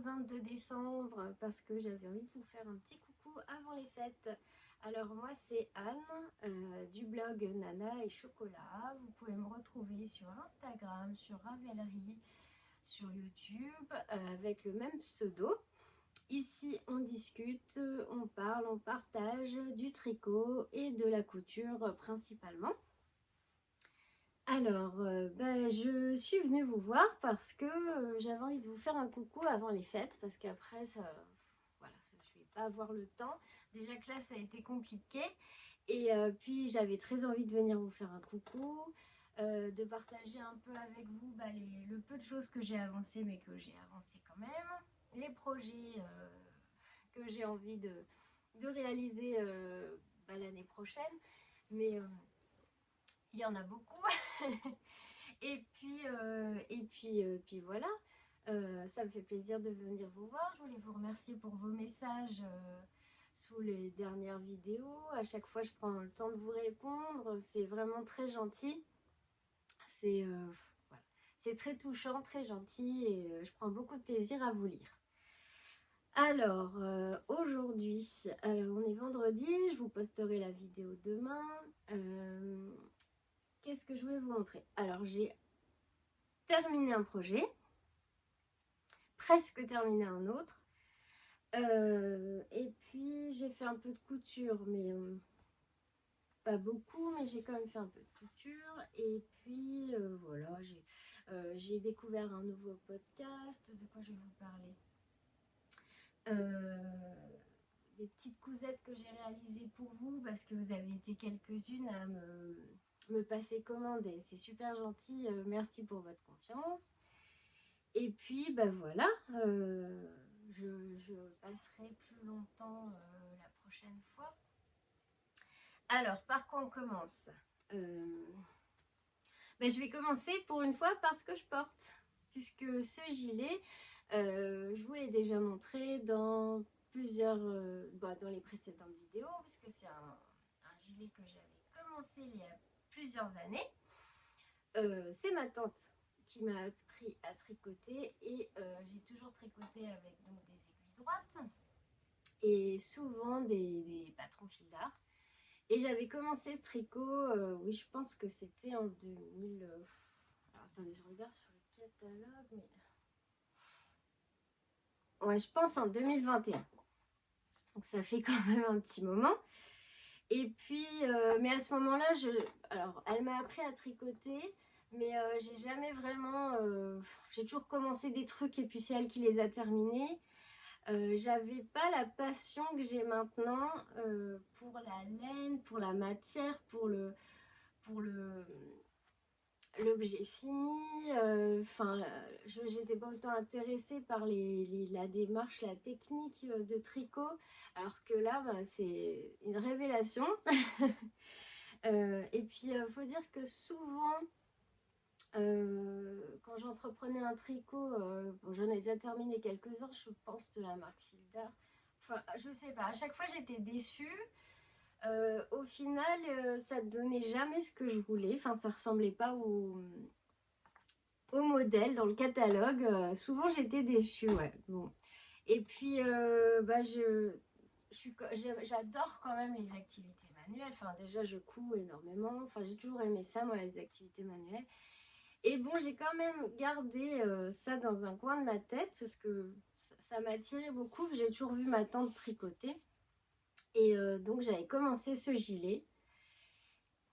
22 décembre parce que j'avais envie de vous faire un petit coucou avant les fêtes. Alors moi c'est Anne du blog Nana et Chocolat. Vous pouvez me retrouver sur Instagram, sur Ravelry, sur YouTube avec le même pseudo. Ici on discute, on parle, on partage du tricot et de la couture principalement. Alors, je suis venue vous voir parce que j'avais envie de vous faire un coucou avant les fêtes parce qu'après, voilà, je vais pas avoir le temps. Déjà que là, ça a été compliqué et puis j'avais très envie de venir vous faire un coucou, de partager un peu avec vous le peu de choses que j'ai avancé, mais que j'ai avancé quand même, les projets que j'ai envie de réaliser l'année prochaine, mais il y en a beaucoup. Puis voilà, ça me fait plaisir de venir vous voir. Je voulais vous remercier pour vos messages sous les dernières vidéos. À chaque fois, je prends le temps de vous répondre. C'est vraiment très gentil. Voilà. C'est très touchant, très gentil et je prends beaucoup de plaisir à vous lire. Alors, aujourd'hui, on est vendredi, je vous posterai la vidéo demain. Qu'est-ce que je voulais vous montrer? Alors, j'ai terminé un projet, presque terminé un autre, et puis j'ai fait un peu de couture, mais pas beaucoup, mais j'ai quand même fait un peu de couture, et puis voilà, j'ai découvert un nouveau podcast. De quoi je vais vous parler? Des petites cousettes que j'ai réalisées pour vous, parce que vous avez été quelques-unes à me passer commande, et c'est super gentil, merci pour votre confiance. Et puis voilà, je passerai plus longtemps la prochaine fois. Alors, par quoi on commence? Je vais commencer pour une fois parce que je porte, puisque ce gilet, je vous l'ai déjà montré dans plusieurs, dans les précédentes vidéos, puisque c'est un gilet que j'avais commencé il y a plusieurs années. C'est ma tante qui m'a appris à tricoter et j'ai toujours tricoté avec donc des aiguilles droites et souvent des patrons fil d'art. Et j'avais commencé ce tricot, oui, je pense que c'était en 2000. Alors, attendez, je regarde sur le catalogue, mais ouais, je pense en 2021. Donc ça fait quand même un petit moment. Et puis, mais à ce moment-là, alors, elle m'a appris à tricoter. Mais j'ai jamais vraiment... j'ai toujours commencé des trucs et puis c'est elle qui les a terminés. J'avais pas la passion que j'ai maintenant pour la laine, pour la matière, pour l'objet fini. J'étais pas autant intéressée par la démarche, la technique de tricot. Alors que là, c'est une révélation. Et puis, faut dire que souvent... quand j'entreprenais un tricot, j'en ai déjà terminé quelques-uns, je pense, de la marque Fil d'Art. Enfin, je sais pas, à chaque fois j'étais déçue. Au final, ça ne donnait jamais ce que je voulais. Enfin, ça ressemblait pas au modèle dans le catalogue. Souvent j'étais déçue, ouais. Bon. Et puis, j'adore quand même les activités manuelles. Enfin, déjà, je couds énormément. Enfin, j'ai toujours aimé ça, moi, les activités manuelles. Et bon, j'ai quand même gardé ça dans un coin de ma tête parce que ça m'attirait beaucoup. J'ai toujours vu ma tante tricoter. Et donc, j'avais commencé ce gilet.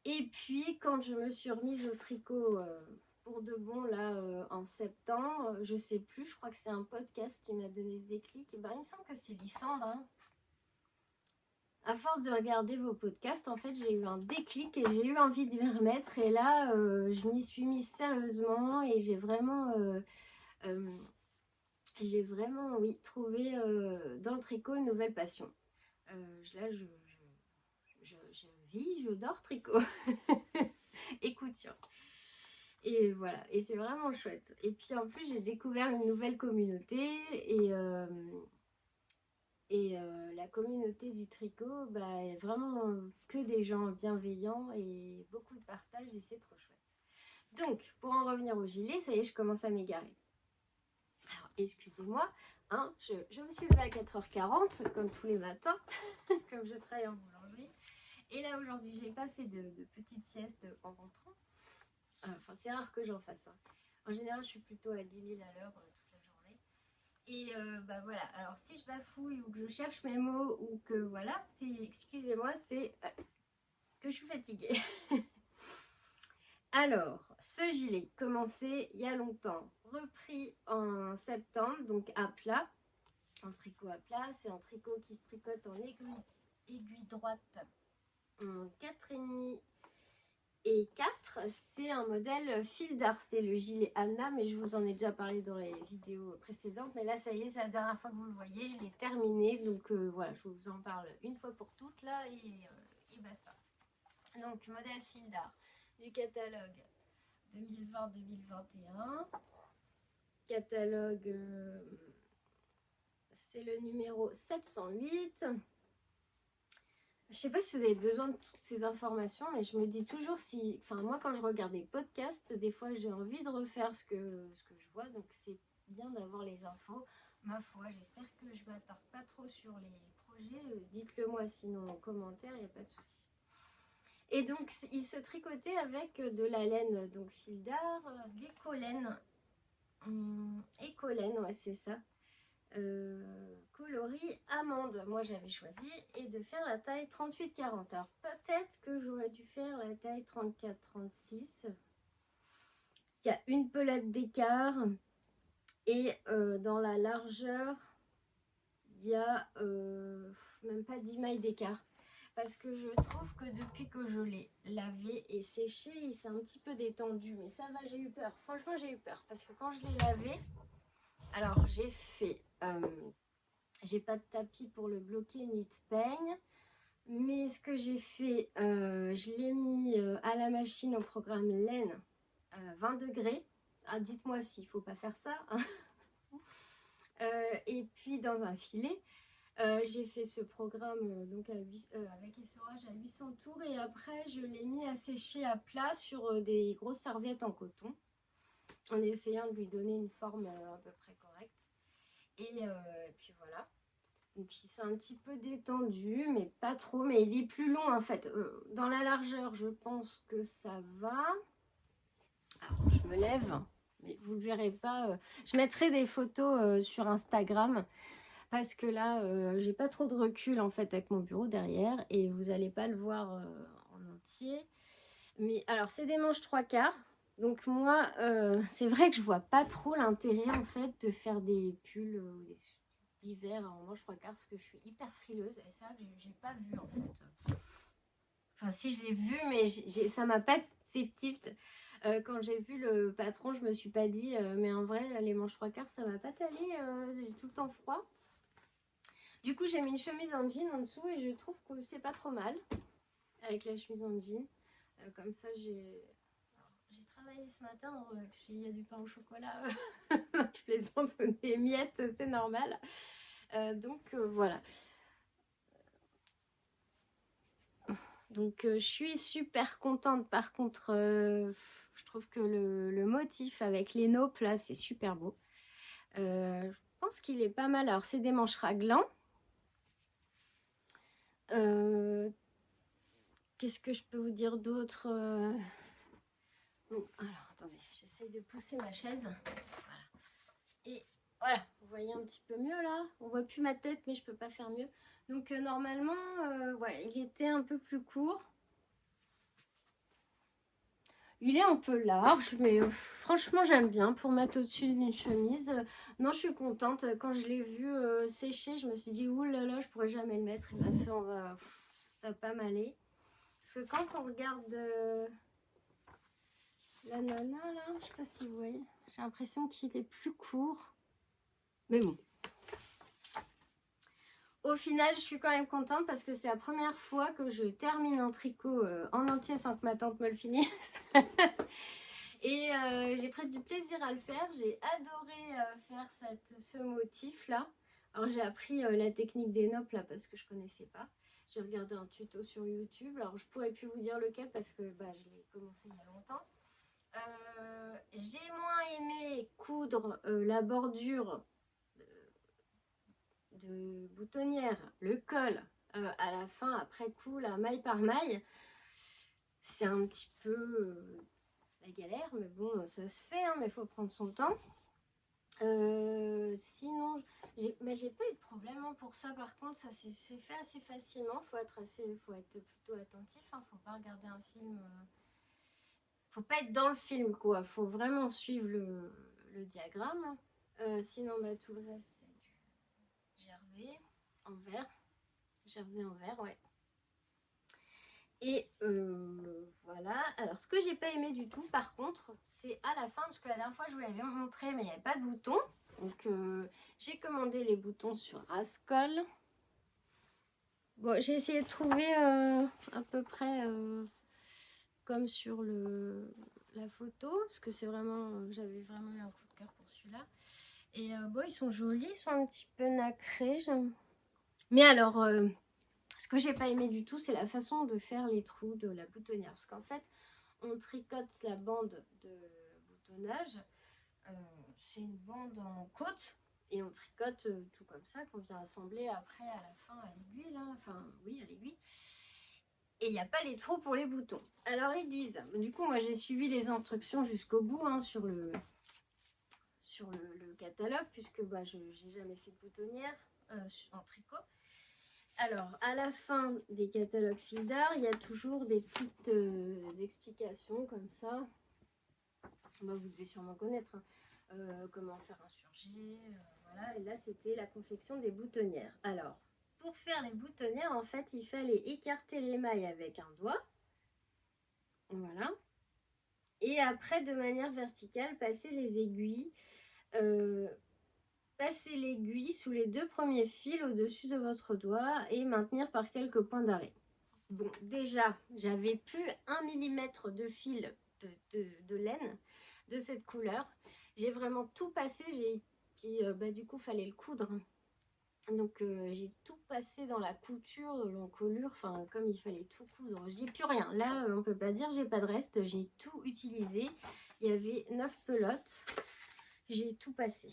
Et puis, quand je me suis remise au tricot pour de bon, là, en septembre, je sais plus, je crois que c'est un podcast qui m'a donné ce déclic. Et ben, il me semble que c'est Lysandre, hein. À force de regarder vos podcasts, en fait, j'ai eu un déclic et j'ai eu envie de m'y remettre. Et là, je m'y suis mise sérieusement et j'ai vraiment, oui, trouvé dans le tricot une nouvelle passion. Là, je vis, je dors tricot et couture. Et voilà, et c'est vraiment chouette. Et puis en plus, j'ai découvert une nouvelle communauté et la communauté du tricot, est vraiment que des gens bienveillants et beaucoup de partage et c'est trop chouette. Donc, pour en revenir au gilet, ça y est, je commence à m'égarer. Alors, excusez-moi, hein, je me suis levée à 4h40, comme tous les matins, comme je travaille en boulangerie. Et là, aujourd'hui, j'ai pas fait de petite sieste en rentrant. Enfin, c'est rare que j'en fasse. Hein. En général, je suis plutôt à 10 000 à l'heure toute la journée. Et bah voilà, alors si je bafouille ou que je cherche mes mots ou que voilà, excusez-moi, c'est que je suis fatiguée. Alors, ce gilet, commencé il y a longtemps, repris en septembre, donc à plat, en tricot à plat, c'est un tricot qui se tricote en aiguille droite, 4,5 et 4, c'est un modèle fil d'art, c'est le gilet Anna, mais je vous en ai déjà parlé dans les vidéos précédentes, mais là ça y est, c'est la dernière fois que vous le voyez, je l'ai terminé, donc voilà, je vous en parle une fois pour toutes là, et basta. Donc, modèle fil d'art du catalogue 2020-2021. Catalogue, c'est le numéro 708. Je sais pas si vous avez besoin de toutes ces informations, mais je me dis toujours si... Enfin, moi, quand je regarde des podcasts, des fois, j'ai envie de refaire ce que je vois. Donc, c'est bien d'avoir les infos. Ma foi, j'espère que je ne m'attarde pas trop sur les projets. Dites-le moi sinon en commentaire, il n'y a pas de souci. Et donc, il se tricotait avec de la laine, donc fil d'art, d'écolaine. Écolaine, ouais, c'est ça. Coloris amande, moi j'avais choisi, et de faire la taille 38-40. Alors, peut-être que j'aurais dû faire la taille 34-36. Il y a une pelette d'écart. Et dans la largeur, il y a même pas 10 mailles d'écart. Parce que je trouve que depuis que je l'ai lavé et séché, il s'est un petit peu détendu. Mais ça va, j'ai eu peur. Franchement, j'ai eu peur. Parce que quand je l'ai lavé, alors j'ai fait... j'ai pas de tapis pour le bloquer ni de peigne. Mais ce que j'ai fait, je l'ai mis à la machine au programme laine 20 degrés. Ah, dites-moi s'il ne faut pas faire ça. Hein. Et puis dans un filet. J'ai fait ce programme donc avec essorage à 800 tours et après je l'ai mis à sécher à plat sur des grosses serviettes en coton en essayant de lui donner une forme à peu près correcte. Et puis voilà. Donc il s'est un petit peu détendu, mais pas trop. Mais il est plus long en fait. Dans la largeur, je pense que ça va. Alors je me lève, mais vous ne le verrez pas. Je mettrai des photos sur Instagram. Parce que là, j'ai pas trop de recul en fait avec mon bureau derrière et vous n'allez pas le voir en entier. Mais alors, c'est des manches 3/4. Donc moi, c'est vrai que je vois pas trop l'intérêt en fait de faire des pulls d'hiver en manches 3/4 parce que je suis hyper frileuse et c'est vrai que j'ai pas vu en fait. Enfin, si je l'ai vu, mais ça m'a pas fait petite. Quand j'ai vu le patron, je me suis pas dit, mais en vrai, les manches 3/4, ça va pas t'aller, j'ai tout le temps froid. Du coup, j'ai mis une chemise en jean en dessous et je trouve que c'est pas trop mal avec la chemise en jean. Comme ça, j'ai travaillé ce matin. Il y a du pain au chocolat. Je plaisante, des miettes, c'est normal. Donc, voilà. Donc, je suis super contente. Par contre, je trouve que le motif avec les naupes, là, c'est super beau. Je pense qu'il est pas mal. Alors, c'est des manches raglan. Qu'est-ce que je peux vous dire d'autre Bon, alors attendez, j'essaie de pousser ma chaise. Voilà. Et voilà, vous voyez un petit peu mieux là. On voit plus ma tête, mais je peux pas faire mieux. Donc normalement, ouais, il était un peu plus court. Il est un peu large, mais franchement, j'aime bien pour mettre au-dessus d'une chemise. Non, je suis contente. Quand je l'ai vu sécher, je me suis dit, ouh là là, je pourrais jamais le mettre. Il m'a fait, ça va pas m'aller. Parce que quand on regarde la nana, là, je sais pas si vous voyez, j'ai l'impression qu'il est plus court. Mais bon. Au final, je suis quand même contente parce que c'est la première fois que je termine un tricot en entier sans que ma tante me le finisse. Et j'ai pris du plaisir à le faire. J'ai adoré faire ce motif-là. Alors, j'ai appris la technique des naupes là parce que je connaissais pas. J'ai regardé un tuto sur YouTube. Alors, je pourrais plus vous dire lequel parce que je l'ai commencé il y a longtemps. J'ai moins aimé coudre la bordure de boutonnière, le col à la fin, après coup, la maille par maille. C'est un petit peu la galère, mais bon, ça se fait, hein, mais il faut prendre son temps. Sinon, j'ai pas eu de problème hein, pour ça. Par contre, ça s'est fait assez facilement. Faut être plutôt attentif. Hein, faut pas regarder un film. Faut pas être dans le film, quoi. Faut vraiment suivre le diagramme. Sinon, bah, tout le reste, c'est du jersey en vert. Jersey en vert, ouais. Et voilà. Alors, ce que j'ai pas aimé du tout, par contre, c'est à la fin, parce que la dernière fois, je vous l'avais montré, mais il n'y avait pas de boutons. Donc, j'ai commandé les boutons sur Rascol. Bon, j'ai essayé de trouver à peu près comme sur la photo, parce que c'est vraiment, j'avais vraiment eu un coup de cœur pour celui-là. Et bon, ils sont jolis, ils sont un petit peu nacrés. Mais alors, ce que j'ai pas aimé du tout, c'est la façon de faire les trous de la boutonnière. Parce qu'en fait, on tricote la bande de boutonnage. C'est une bande en côte. Et on tricote tout comme ça, qu'on vient assembler après à la fin à l'aiguille. Enfin, oui, à l'aiguille. Et il n'y a pas les trous pour les boutons. Alors, ils disent... Du coup, moi, j'ai suivi les instructions jusqu'au bout hein, sur le catalogue, puisque bah, je n'ai jamais fait de boutonnière en tricot. Alors, à la fin des catalogues fil d'art, il y a toujours des petites explications comme ça. Bah, vous devez sûrement connaître. Hein. Comment faire un surjet. Voilà. Et là, c'était la confection des boutonnières. Alors, pour faire les boutonnières, en fait, il fallait écarter les mailles avec un doigt. Voilà. Et après, de manière verticale, passer les aiguilles. Passez l'aiguille sous les 2 premiers fils au-dessus de votre doigt et maintenir par quelques points d'arrêt. Bon, déjà, j'avais plus 1 mm de fil de laine de cette couleur. J'ai vraiment tout passé, puis bah, du coup, il fallait le coudre. Donc, j'ai tout passé dans la couture, l'encolure, enfin, comme il fallait tout coudre. J'ai plus rien. Là, on peut pas dire j'ai pas de reste. J'ai tout utilisé. Il y avait 9 pelotes. J'ai tout passé.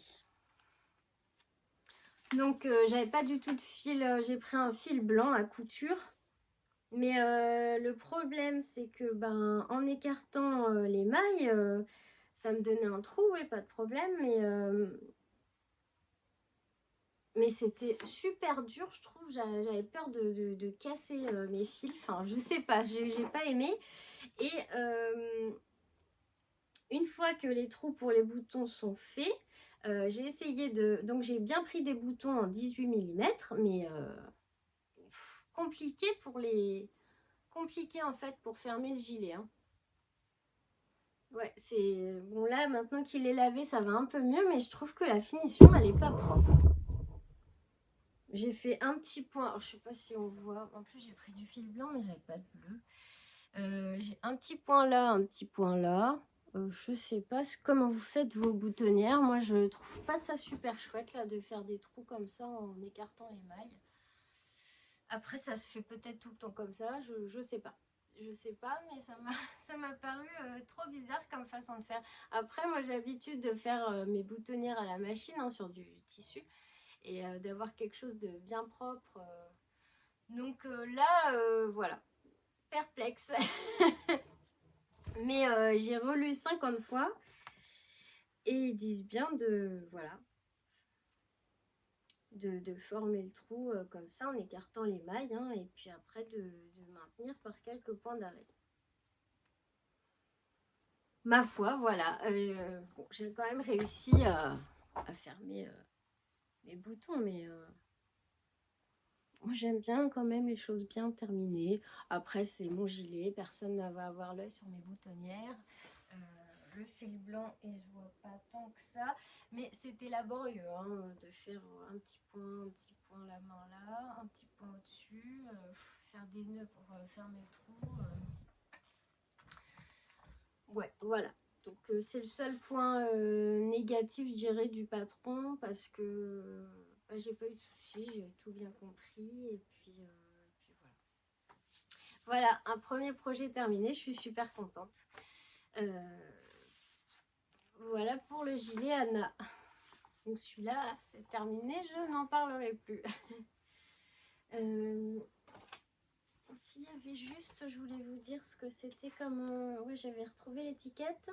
Donc, j'avais pas du tout de fil. J'ai pris un fil blanc à couture. Mais le problème, c'est que en écartant les mailles, ça me donnait un trou, oui, pas de problème. Mais c'était super dur, je trouve. J'avais peur de casser mes fils. Enfin, je sais pas, j'ai pas aimé. Et une fois que les trous pour les boutons sont faits, j'ai essayé de... Donc, j'ai bien pris des boutons en 18 mm, mais compliqué pour les... Compliqué en fait pour fermer le gilet. Hein. Ouais, c'est... Bon là, maintenant qu'il est lavé, ça va un peu mieux, mais je trouve que la finition, elle est pas propre. J'ai fait un petit point, alors, je sais pas si on voit, en plus j'ai pris du fil blanc, mais j'avais pas de bleu. J'ai un petit point là, un petit point là. Je sais pas comment vous faites vos boutonnières. Moi, je trouve pas ça super chouette là de faire des trous comme ça en écartant les mailles. Après, ça se fait peut-être tout le temps comme ça, je sais pas. Je sais pas, mais ça m'a paru trop bizarre comme façon de faire. Après, moi, j'ai l'habitude de faire mes boutonnières à la machine hein, sur du tissu et d'avoir quelque chose de bien propre. Donc là, voilà, perplexe. Mais j'ai relu 50 fois et ils disent bien de, voilà, de former le trou comme ça en écartant les mailles hein, et puis après de maintenir par quelques points d'arrêt. Ma foi, voilà. Bon, j'ai quand même réussi à fermer mes boutons, mais moi j'aime bien quand même les choses bien terminées. Après, c'est mon gilet, personne ne va avoir l'œil sur mes boutonnières. Le fil blanc, il se voit pas tant que ça, mais c'était laborieux hein, de faire un petit point la main là, un petit point au-dessus, faire des nœuds pour fermer le trou. Ouais, voilà. Donc c'est le seul point négatif, je dirais, du patron parce que j'ai pas eu de soucis, j'ai tout bien compris et puis voilà. Voilà, un premier projet terminé, je suis super contente. voilà pour le gilet Anna. Donc celui-là, c'est terminé, je n'en parlerai plus. S'il y avait juste, je voulais vous dire ce que c'était comme... ouais, j'avais retrouvé l'étiquette.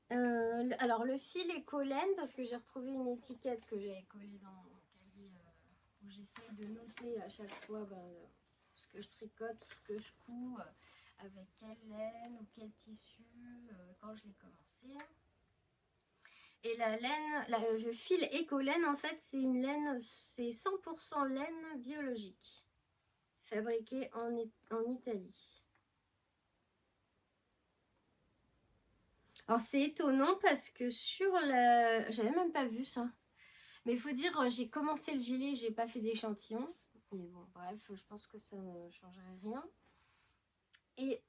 Alors le fil éco-laine, parce que j'ai retrouvé une étiquette que j'avais collée dans mon cahier où j'essaye de noter à chaque fois ce que je tricote, ce que je couds, avec quelle laine ou quel tissu, quand je l'ai commencé. Et la laine, le fil éco-laine, en fait, c'est une laine, c'est 100% laine biologique, fabriquée en Italie. Alors c'est étonnant parce que sur la... J'avais même pas vu ça. Mais il faut dire, j'ai commencé le gilet, j'ai pas fait d'échantillon. Mais bon, bref, je pense que ça ne changerait rien. Et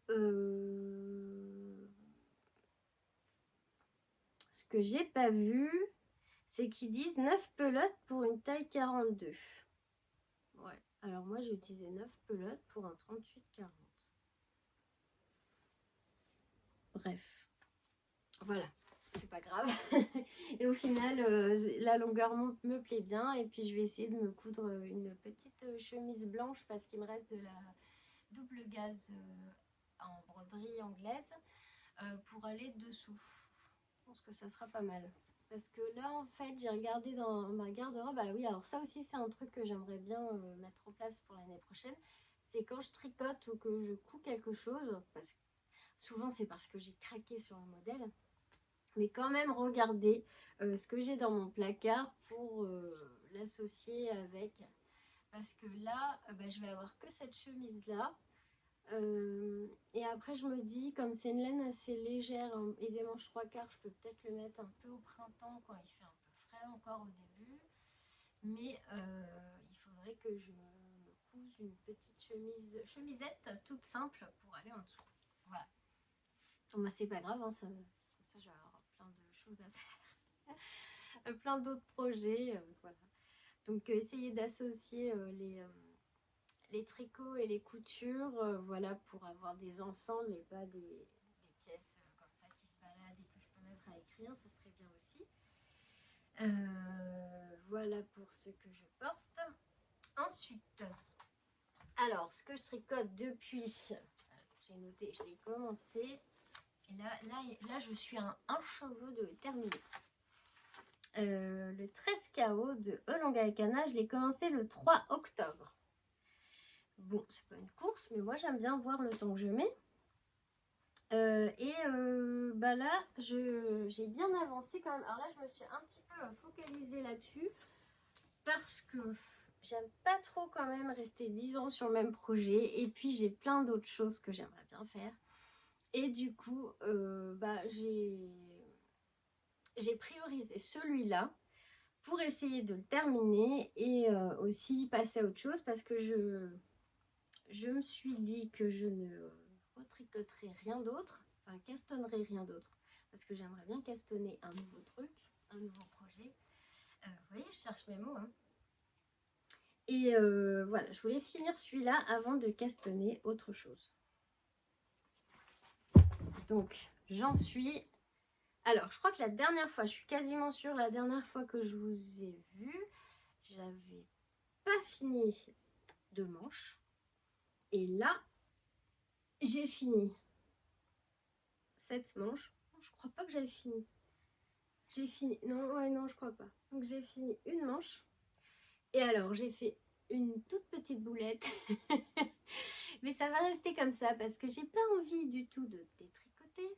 ce que j'ai pas vu, c'est qu'ils disent 9 pelotes pour une taille 42. Ouais, alors moi j'ai utilisé 9 pelotes pour un 38-40. Bref, voilà, c'est pas grave. Et au final, la longueur me plaît bien. Et puis je vais essayer de me coudre une petite chemise blanche parce qu'il me reste de la double gaze en broderie anglaise pour aller dessous. Je pense que ça sera pas mal. Parce que là, en fait, j'ai regardé dans ma garde-robe. Ah oui, alors ça aussi, c'est un truc que j'aimerais bien mettre en place pour l'année prochaine. C'est quand je tricote ou que je couds quelque chose, parce que souvent c'est parce que j'ai craqué sur un modèle, mais quand même regarder ce que j'ai dans mon placard pour l'associer avec. Parce que là, je vais avoir que cette chemise-là. Et après je me dis, comme c'est une laine assez légère et des manches 3/4, je peux peut-être le mettre un peu au printemps quand il fait un peu frais encore au début. Mais il faudrait que je me couse une petite chemisette toute simple pour aller en dessous. Voilà. Bon, bah, c'est pas grave, hein, ça je vais avoir plein de choses à faire. Plein d'autres projets. Voilà. Donc essayer d'associer les tricots et les coutures, voilà, pour avoir des ensembles et pas des pièces comme ça qui se baladent et que je peux mettre à écrire, ça serait bien aussi. Voilà pour ce que je porte. Ensuite, alors ce que je tricote depuis, j'ai noté, je l'ai commencé, et là je suis à un cheveu de terminer. Le 13 KO de Olonga et Cana, je l'ai commencé le 3 octobre. Bon, c'est pas une course, mais moi j'aime bien voir le temps que je mets. Là, j'ai bien avancé quand même. Alors là, je me suis un petit peu focalisée là-dessus parce que j'aime pas trop quand même rester 10 ans sur le même projet. Et puis, j'ai plein d'autres choses que j'aimerais bien faire. Et du coup, j'ai priorisé celui-là pour essayer de le terminer et aussi passer à autre chose parce que je me suis dit que je ne retricoterai rien d'autre, enfin castonnerai rien d'autre, parce que j'aimerais bien castonner un nouveau truc, un nouveau projet. Vous voyez, je cherche mes mots. Hein. Et voilà, je voulais finir celui-là avant de castonner autre chose. Donc, j'en suis... Alors, je crois que la dernière fois, je suis quasiment sûre, la dernière fois que je vous ai vu, j'avais pas fini de manches. Et là, j'ai fini cette manche. Je crois pas que j'avais fini. J'ai fini. Non, ouais, non, je crois pas. Donc j'ai fini une manche. Et alors, j'ai fait une toute petite boulette. Mais ça va rester comme ça parce que j'ai pas envie du tout de détricoter.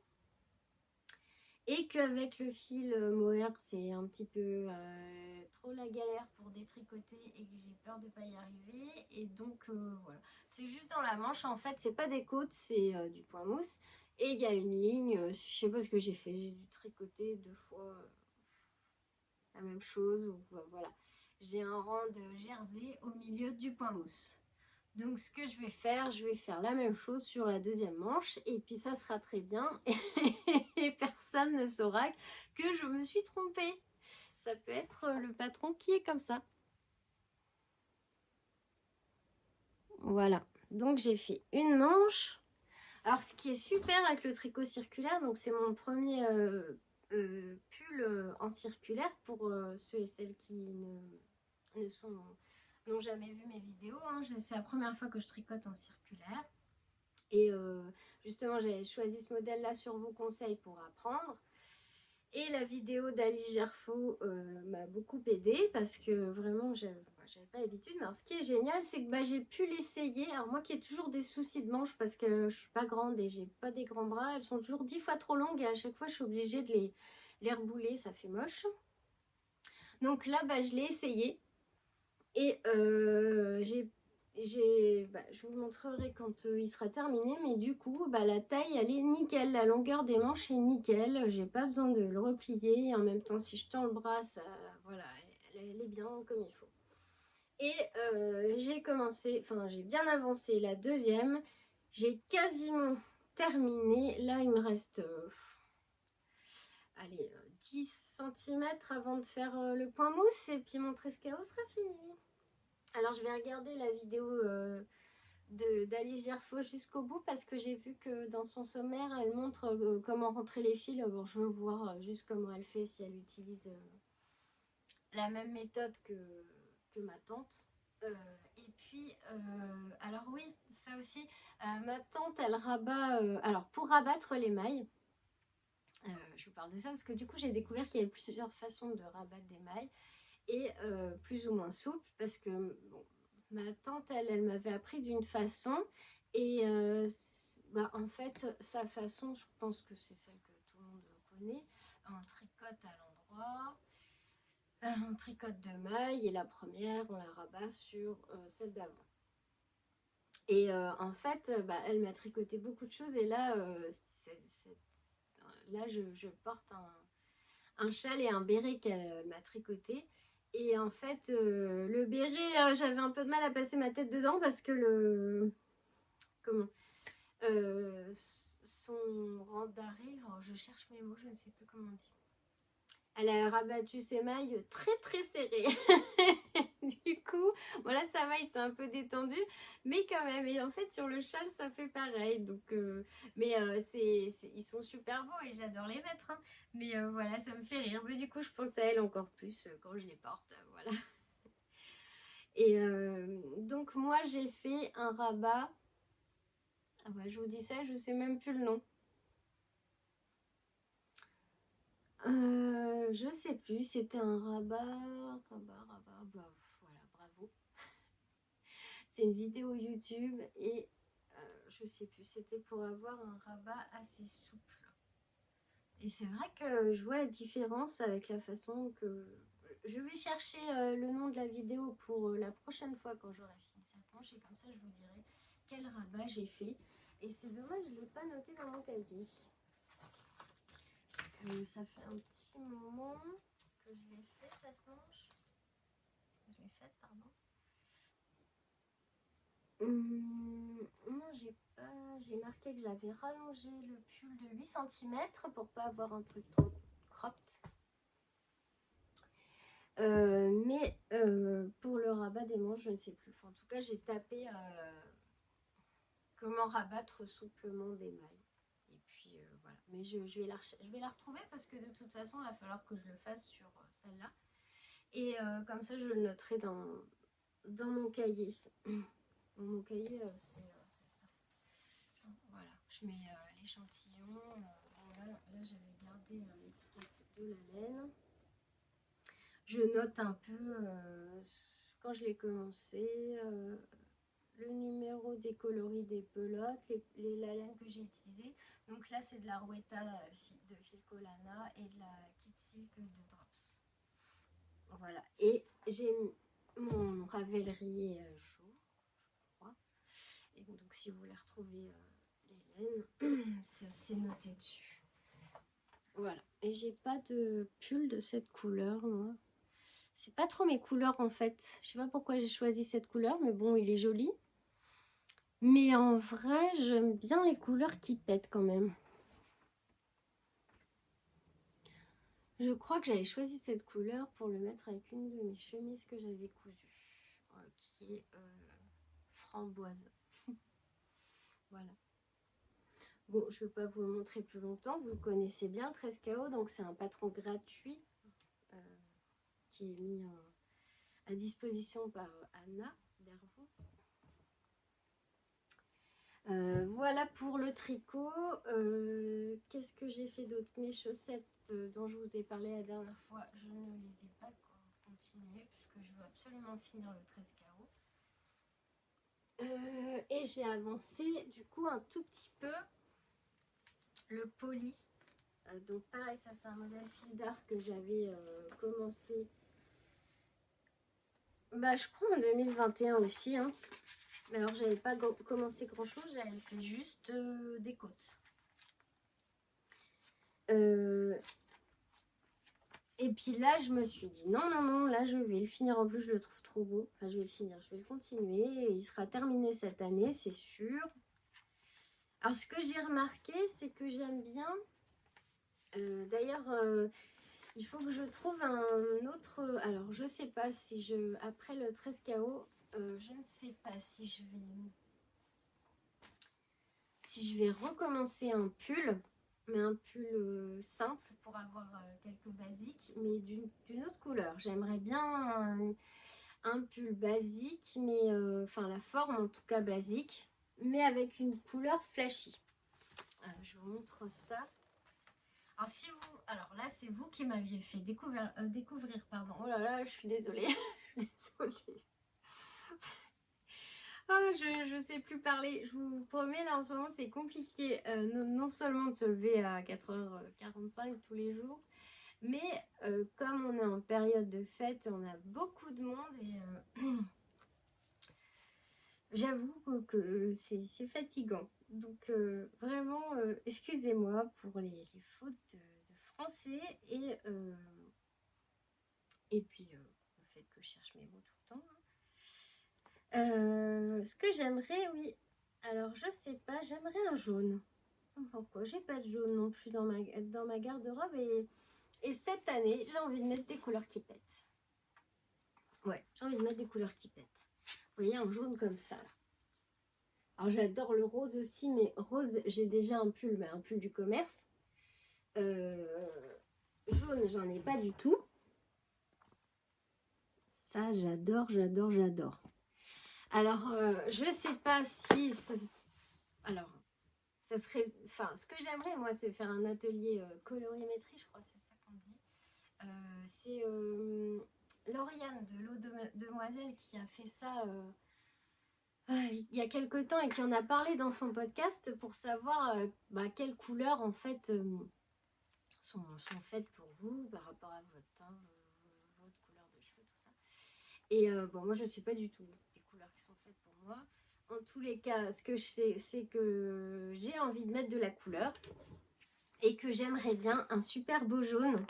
Et qu'avec le fil mohair, c'est un petit peu trop la galère pour détricoter et que j'ai peur de pas y arriver. Et donc, voilà. C'est juste dans la manche. En fait, c'est pas des côtes, c'est du point mousse. Et il y a une ligne, je sais pas ce que j'ai fait. J'ai dû tricoter 2 fois la même chose. Ou, voilà. J'ai un rang de jersey au milieu du point mousse. Donc ce que je vais faire la même chose sur la deuxième manche et puis ça sera très bien et personne ne saura que je me suis trompée. Ça peut être le patron qui est comme ça. Voilà, donc j'ai fait une manche. Alors ce qui est super avec le tricot circulaire, donc c'est mon premier pull en circulaire pour ceux et celles qui n'ont jamais vu mes vidéos, hein. C'est la première fois que je tricote en circulaire. Et justement, j'ai choisi ce modèle-là sur vos conseils pour apprendre. Et la vidéo d'Alice Gerfaux m'a beaucoup aidée parce que vraiment, j'avais pas l'habitude. Mais alors, ce qui est génial, c'est que bah, j'ai pu l'essayer. Alors, moi qui ai toujours des soucis de manches parce que je suis pas grande et j'ai pas des grands bras, elles sont toujours 10 fois trop longues et à chaque fois, je suis obligée de les rebouler. Ça fait moche. Donc là, bah, je l'ai essayé. Et je vous montrerai quand il sera terminé, mais du coup, bah, la taille, elle est nickel. La longueur des manches est nickel. J'ai pas besoin de le replier. Et en même temps, si je tends le bras, ça, voilà, elle est bien comme il faut. Et j'ai bien avancé la deuxième. J'ai quasiment terminé. Là, il me reste, allez, 10 cm avant de faire le point mousse. Et puis mon Trescao sera fini. Alors je vais regarder la vidéo d'Alice Gerfaux jusqu'au bout parce que j'ai vu que dans son sommaire elle montre comment rentrer les fils. Bon, je veux voir juste comment elle fait, si elle utilise la même méthode que ma tante. Et puis, alors oui, ça aussi, ma tante elle rabat, alors pour rabattre les mailles, je vous parle de ça parce que du coup j'ai découvert qu'il y avait plusieurs façons de rabattre des mailles et plus ou moins souple parce que bon, ma tante elle m'avait appris d'une façon et bah, en fait sa façon, je pense que c'est celle que tout le monde connaît. On tricote à l'endroit, on tricote deux mailles et la première on la rabat sur celle d'avant. Et en fait bah, elle m'a tricoté beaucoup de choses et là là je porte un châle et un béret qu'elle m'a tricoté. Et en fait, le béret, j'avais un peu de mal à passer ma tête dedans parce que comment euh, son rang d'arrêt, je cherche mes mots, je ne sais plus comment on dit. Elle a rabattu ses mailles très très serrées. Du coup, voilà, ça va, il s'est un peu détendu, mais quand même. Et en fait, sur le châle, ça fait pareil. Donc, mais ils sont super beaux et j'adore les mettre, hein. Mais voilà, ça me fait rire. Mais du coup, je pense à elle encore plus quand je les porte. Voilà. Et donc, moi, j'ai fait un rabat. Ah bah, je vous dis ça, je sais même plus le nom. Je sais plus, c'était un rabat, bah, voilà, bravo. C'est une vidéo YouTube et je sais plus, c'était pour avoir un rabat assez souple. Et c'est vrai que je vois la différence avec la façon que... Je vais chercher le nom de la vidéo pour la prochaine fois quand j'aurai fini cette planche et comme ça je vous dirai quel rabat j'ai fait. Et c'est dommage, je ne l'ai pas noté dans mon cahier. Parce que ça fait un petit moment que je l'ai fait cette planche. Je l'ai faite, pardon. Non, j'ai pas. J'ai marqué que j'avais rallongé le pull de 8 cm pour pas avoir un truc trop cropped. Mais pour le rabat des manches, je ne sais plus. Enfin, en tout cas, j'ai tapé comment rabattre souplement des mailles. Et puis voilà. Mais je vais la retrouver parce que de toute façon, il va falloir que je le fasse sur celle-là. Et comme ça, je le noterai dans mon cahier. Dans mon cahier, c'est ça. Voilà, je mets l'échantillon. Bon, là j'avais gardé l'étiquette de la laine. Je note un peu quand je l'ai commencé, le numéro des coloris des pelotes, la laine que j'ai utilisée. Donc là, c'est de la Rouetta de Filcolana et de la Kit Silk de Drops. Voilà, et j'ai mon Ravelry jour, je crois. Et donc, si vous voulez retrouver les laines, c'est noté dessus. Voilà, et j'ai pas de pull de cette couleur, moi. C'est pas trop mes couleurs en fait. Je sais pas pourquoi j'ai choisi cette couleur, mais bon, il est joli. Mais en vrai, j'aime bien les couleurs qui pètent quand même. Je crois que j'avais choisi cette couleur pour le mettre avec une de mes chemises que j'avais cousues, qui est framboise. Voilà. Bon, je ne vais pas vous le montrer plus longtemps, vous le connaissez bien, 13KO, donc c'est un patron gratuit qui est mis à disposition par Anna Dervaux. Voilà pour le tricot. Qu'est-ce que j'ai fait d'autre? Mes chaussettes dont je vous ai parlé la dernière fois, je ne les ai pas continuées puisque je veux absolument finir le 13KO. Et j'ai avancé du coup un tout petit peu le poli. Donc pareil, ça c'est un modèle fil d'art que j'avais commencé, je crois en 2021 aussi. Hein. Mais alors j'avais pas commencé grand chose, j'avais fait juste des côtes. Et puis là je me suis dit non, là je vais le finir, en plus je le trouve trop beau. Enfin je vais le finir, je vais le continuer et il sera terminé cette année, c'est sûr. Alors ce que j'ai remarqué, c'est que j'aime bien, d'ailleurs il faut que je trouve un autre, alors je sais pas si après le 13KO, je ne sais pas si je vais recommencer un pull, mais un pull simple pour avoir quelques basiques, mais d'une autre couleur. J'aimerais bien un pull basique, mais enfin la forme en tout cas basique, mais avec une couleur flashy. Je vous montre ça. Alors là c'est vous qui m'aviez fait découvrir, pardon. Oh là là, je suis désolée. Je suis désolée. Oh, je sais plus parler, je vous promets, là en ce moment c'est compliqué, non seulement de se lever à 4h45 tous les jours, mais comme on est en période de fête, on a beaucoup de monde et j'avoue que c'est fatigant. Donc vraiment, excusez-moi pour les fautes de français et puis le fait que je cherche mes mots tout le temps. Ce que j'aimerais, oui, alors je sais pas, j'aimerais un jaune. Pourquoi? J'ai pas de jaune non plus dans ma garde-robe et cette année j'ai envie de mettre des couleurs qui pètent. Ouais, j'ai envie de mettre des couleurs qui pètent. Vous voyez, un jaune comme ça là. Alors j'adore le rose aussi, mais rose, j'ai déjà un pull, mais un pull du commerce. Jaune, j'en ai pas du tout. Ça, j'adore. Alors, je sais pas si... Alors, ça serait... Enfin, ce que j'aimerais, moi, c'est faire un atelier colorimétrie, je crois que c'est ça qu'on dit. C'est Lauriane de l'eau demoiselle qui a fait ça il y a quelque temps et qui en a parlé dans son podcast pour savoir quelles couleurs, en fait, sont faites pour vous par rapport à votre teint, votre couleur de cheveux, tout ça. Et bon, moi je ne sais pas du tout les couleurs qui sont faites pour moi. En tous les cas, ce que je sais, c'est que j'ai envie de mettre de la couleur et que j'aimerais bien un super beau jaune.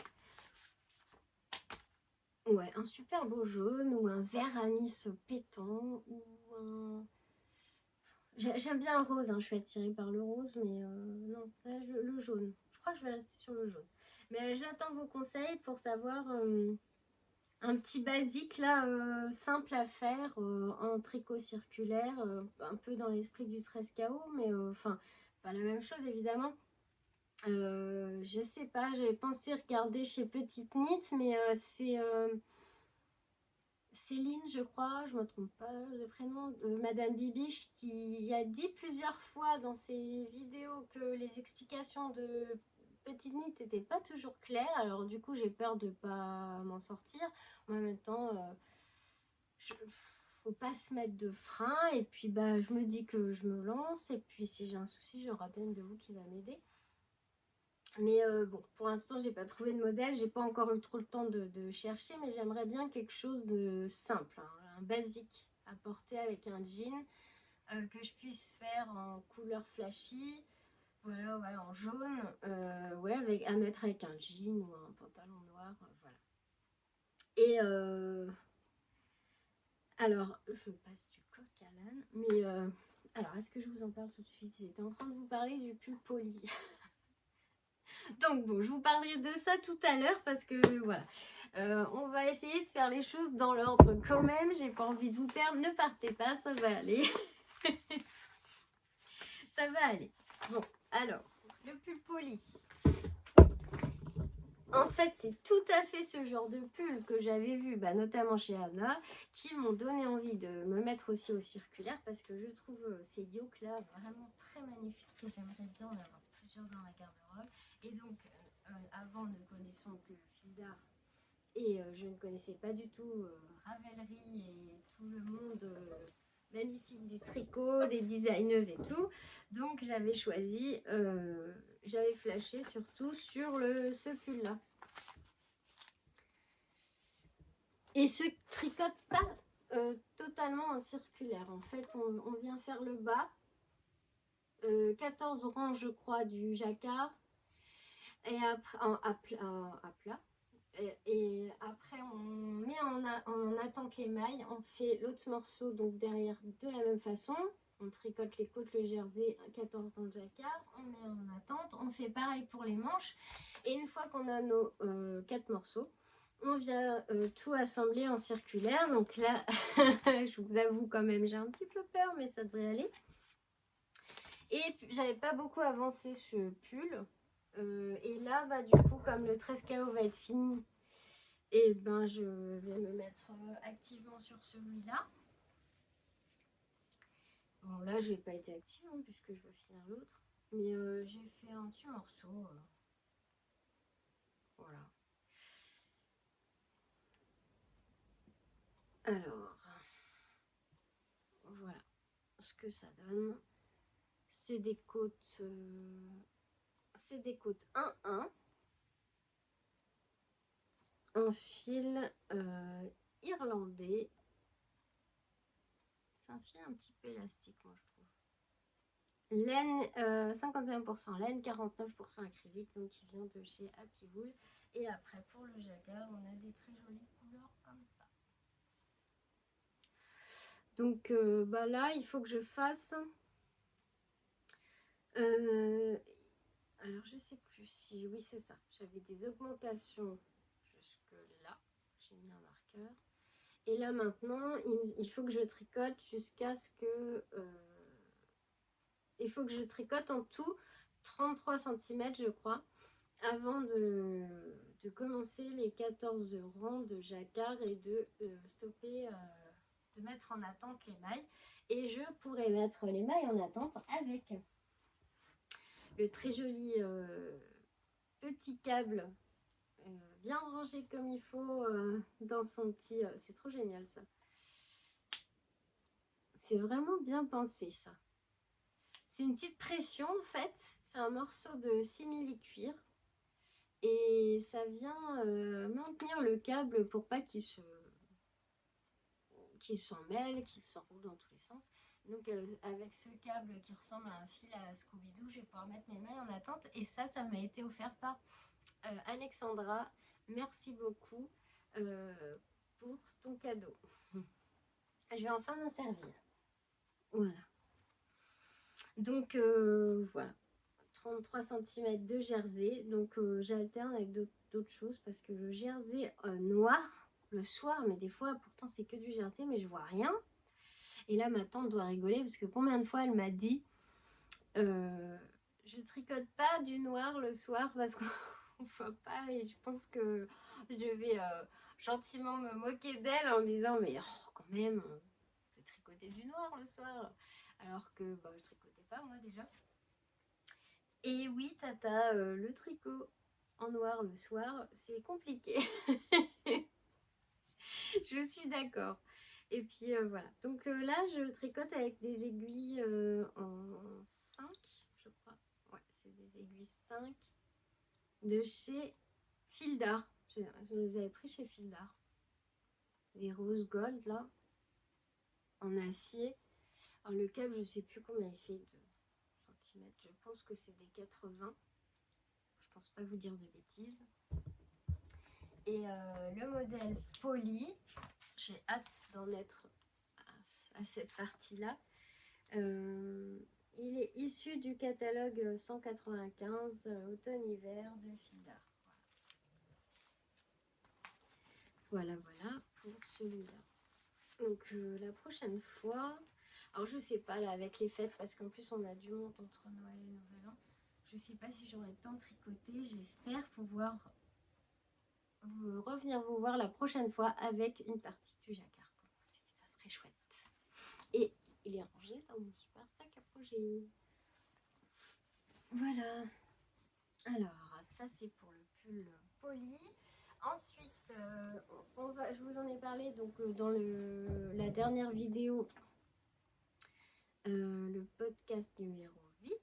Ouais, un super beau jaune ou un vert anis pétant ou un... J'aime bien le rose, hein, je suis attirée par le rose, mais non, là, le jaune. Je crois que je vais rester sur le jaune. Mais j'attends vos conseils pour savoir un petit basique là, simple à faire, en tricot circulaire, un peu dans l'esprit du 13KO, mais enfin, pas la même chose évidemment. Je sais pas, j'avais pensé regarder chez Petite Knit, mais c'est Céline, je crois, je me trompe pas de prénom, Madame Bibiche, qui a dit plusieurs fois dans ses vidéos que les explications de Petite Knit n'étaient pas toujours claires. Alors du coup, j'ai peur de pas m'en sortir. En même temps, faut pas se mettre de frein. Et puis, je me dis que je me lance. Et puis, si j'ai un souci, j'aurai bien une de vous qui va m'aider. Mais bon, pour l'instant, j'ai pas trouvé de modèle. J'ai pas encore eu trop le temps de chercher, mais j'aimerais bien quelque chose de simple, hein, un basique à porter avec un jean que je puisse faire en couleur flashy. Voilà, ouais, en jaune, ouais, à mettre avec un jean ou un pantalon noir, voilà. Et alors, je passe du coq à l'âne, mais alors, est-ce que je vous en parle tout de suite? J'étais en train de vous parler du pull poli. Donc bon, je vous parlerai de ça tout à l'heure parce que voilà, on va essayer de faire les choses dans l'ordre quand même. J'ai pas envie de vous perdre, ne partez pas, ça va aller. Ça va aller. Bon, Alors, le pull poli. En fait, c'est tout à fait ce genre de pull que j'avais vu, notamment chez Anna, qui m'ont donné envie de me mettre aussi au circulaire parce que je trouve ces yokes-là vraiment très magnifiques et j'aimerais bien en avoir plusieurs dans ma garde-robe. Et donc, avant, ne connaissant que Fildar et je ne connaissais pas du tout Ravelry et tout le monde magnifique du tricot, des designeuses et tout. Donc, j'avais choisi... j'avais flashé surtout sur ce pull là et se tricote pas totalement en circulaire. En fait on vient faire le bas, 14 rangs je crois du jacquard et après à plat et après on met en attente les mailles, on fait l'autre morceau donc derrière de la même façon. On tricote les côtes, le jersey, 14 rangs de jacquard, on met en attente, on fait pareil pour les manches. Et une fois qu'on a nos 4 morceaux, on vient tout assembler en circulaire. Donc là, je vous avoue quand même, j'ai un petit peu peur, mais ça devrait aller. Et j'avais pas beaucoup avancé ce pull. Et là, du coup, comme le 13 KO va être fini, et je vais me mettre activement sur celui-là. Bon, là, j'ai pas été active puisque je veux finir l'autre. Mais j'ai fait un petit morceau. Voilà. Alors, voilà ce que ça donne. C'est des côtes 1-1 en fil irlandais. C'est un fil un petit peu élastique, moi je trouve. Laine 51% laine, 49% acrylique, donc qui vient de chez Happy Wool. Et après pour le jacquard, on a des très jolies couleurs comme ça. Donc là, il faut que je fasse. Alors je sais plus si... Oui, c'est ça. J'avais des augmentations jusque là. J'ai mis un marqueur. Et là maintenant, il faut que je tricote jusqu'à ce que... il faut que je tricote en tout 33 cm, je crois, avant de commencer les 14 rangs de jacquard et de stopper, de mettre en attente les mailles. Et je pourrais mettre les mailles en attente avec le très joli petit câble bien rangé comme il faut dans son petit... c'est trop génial ça. C'est vraiment bien pensé ça. C'est une petite pression en fait. C'est un morceau de simili-cuir. Et ça vient maintenir le câble pour pas qu'il s'en mêle, qu'il s'enroule dans tous les sens. Donc avec ce câble qui ressemble à un fil à Scooby-Doo, je vais pouvoir mettre mes mailles en attente. Et ça m'a été offert par Alexandra. Merci beaucoup pour ton cadeau. Je vais enfin m'en servir. Voilà. Donc voilà. 33 cm de jersey. Donc j'alterne avec d'autres choses parce que le jersey noir le soir, mais des fois pourtant c'est que du jersey, mais je vois rien. Et là ma tante doit rigoler parce que combien de fois elle m'a dit je tricote pas du noir le soir parce qu'on voit pas, et je pense que je devais gentiment me moquer d'elle en disant mais quand même on peut tricoter du noir le soir, alors que je tricotais pas moi déjà. Et oui tata, le tricot en noir le soir c'est compliqué. Je suis d'accord. Et puis voilà, donc là je tricote avec des aiguilles en 5 je crois. Ouais, c'est des aiguilles 5 de chez Fildar. Je les avais pris chez Fildar. Des rose gold là, en acier. Alors le câble, je sais plus combien il fait de centimètres. Je pense que c'est des 80. Je pense pas vous dire de bêtises. Et le modèle poli, j'ai hâte d'en être à cette partie-là. Il est issu du catalogue 195 automne-hiver de Fildar. Voilà pour celui-là. Donc la prochaine fois, alors je sais pas là avec les fêtes, parce qu'en plus on a du monde entre Noël et Nouvel An. Je sais pas si j'aurai le temps de tricoter. J'espère pouvoir revenir vous voir la prochaine fois avec une partie du jacquard. Ça serait chouette. Et il est rangé dans mon super sac à projet. Voilà. Alors, ça c'est pour le pull poli. Ensuite, je vous en ai parlé donc dans la dernière vidéo, le podcast numéro 8.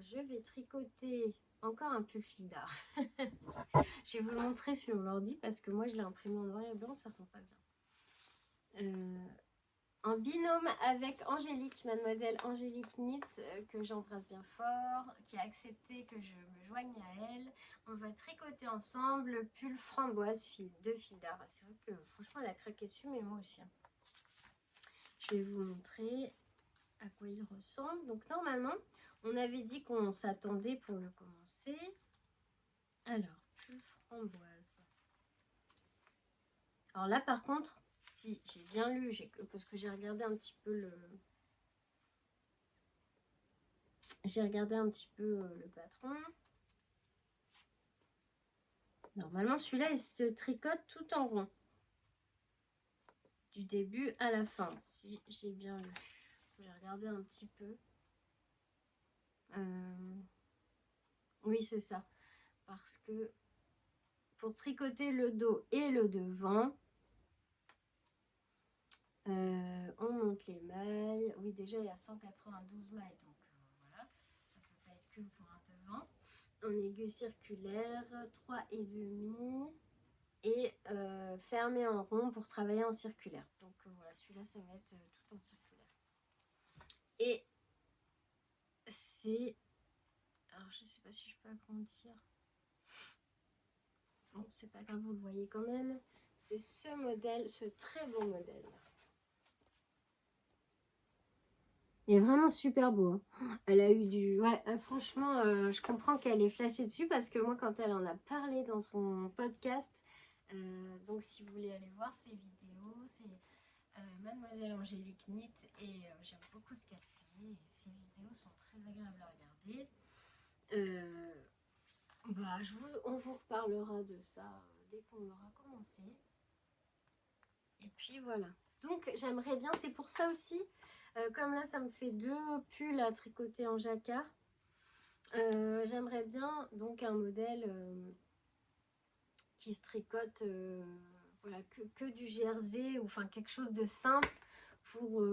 Je vais tricoter encore un pull fil d'art. Je vais vous le montrer sur l'ordi parce que moi je l'ai imprimé en noir et blanc, ça ne rend pas bien. En binôme avec Angélique, mademoiselle Angélique Knit, que j'embrasse bien fort, qui a accepté que je me joigne à elle. On va tricoter ensemble le pull framboise de fil d'art. C'est vrai que franchement elle a craqué dessus, mais moi aussi. Je vais vous montrer à quoi il ressemble. Donc normalement, on avait dit qu'on s'attendait pour le commencer. Alors, pull framboise. Alors là par contre, si j'ai bien lu, parce que j'ai regardé un petit peu le patron. Normalement, celui-là, il se tricote tout en rond. Du début à la fin, si j'ai bien lu. J'ai regardé un petit peu. Oui, c'est ça. Parce que pour tricoter le dos et le devant, on monte les mailles. Oui, déjà, il y a 192 mailles. Donc, voilà. Ça ne peut pas être que pour un devant. En aiguille circulaire, 3,5 et fermé en rond pour travailler en circulaire. Donc voilà, celui-là ça va être tout en circulaire. Et c'est, alors je sais pas si je peux agrandir. Bon, c'est pas grave, vous le voyez quand même. C'est ce modèle, ce très beau modèle. Il est vraiment super beau. Hein. Elle a eu du... Ouais, franchement, je comprends qu'elle est flashée dessus parce que moi, quand elle en a parlé dans son podcast, donc si vous voulez aller voir ses vidéos, c'est Mademoiselle Angélique Knit et j'aime beaucoup ce qu'elle fait. Ses vidéos sont très agréables à regarder. On vous reparlera de ça dès qu'on aura commencé. Et puis voilà. Donc j'aimerais bien, c'est pour ça aussi, comme là ça me fait 2 pulls à tricoter en jacquard, j'aimerais bien donc un modèle qui se tricote voilà, que du jersey ou enfin quelque chose de simple pour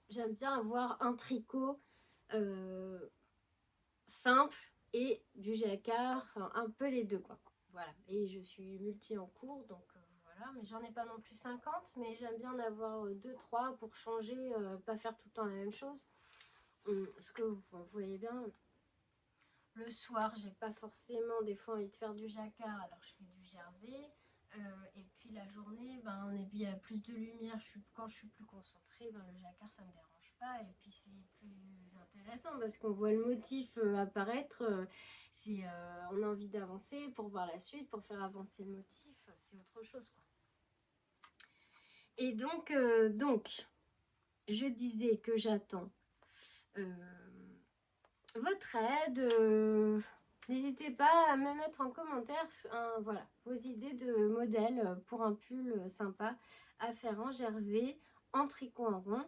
j'aime bien avoir un tricot simple et du jacquard, enfin un peu les deux quoi. Voilà, et je suis multi en cours donc voilà, mais j'en ai pas non plus 50, mais j'aime bien en avoir 2-3 pour changer, pas faire tout le temps la même chose. Parce que vous voyez bien, le soir, j'ai pas forcément des fois envie de faire du jacquard, alors je fais du jersey. Et puis la journée, il y a plus de lumière, quand je suis plus concentrée, le jacquard ça me dérange pas. Et puis c'est plus intéressant parce qu'on voit le motif apparaître. On a envie d'avancer pour voir la suite, pour faire avancer le motif, c'est autre chose quoi. Et donc je disais que j'attends votre aide. N'hésitez pas à me mettre en commentaire voilà, vos idées de modèles pour un pull sympa à faire en jersey, en tricot en rond.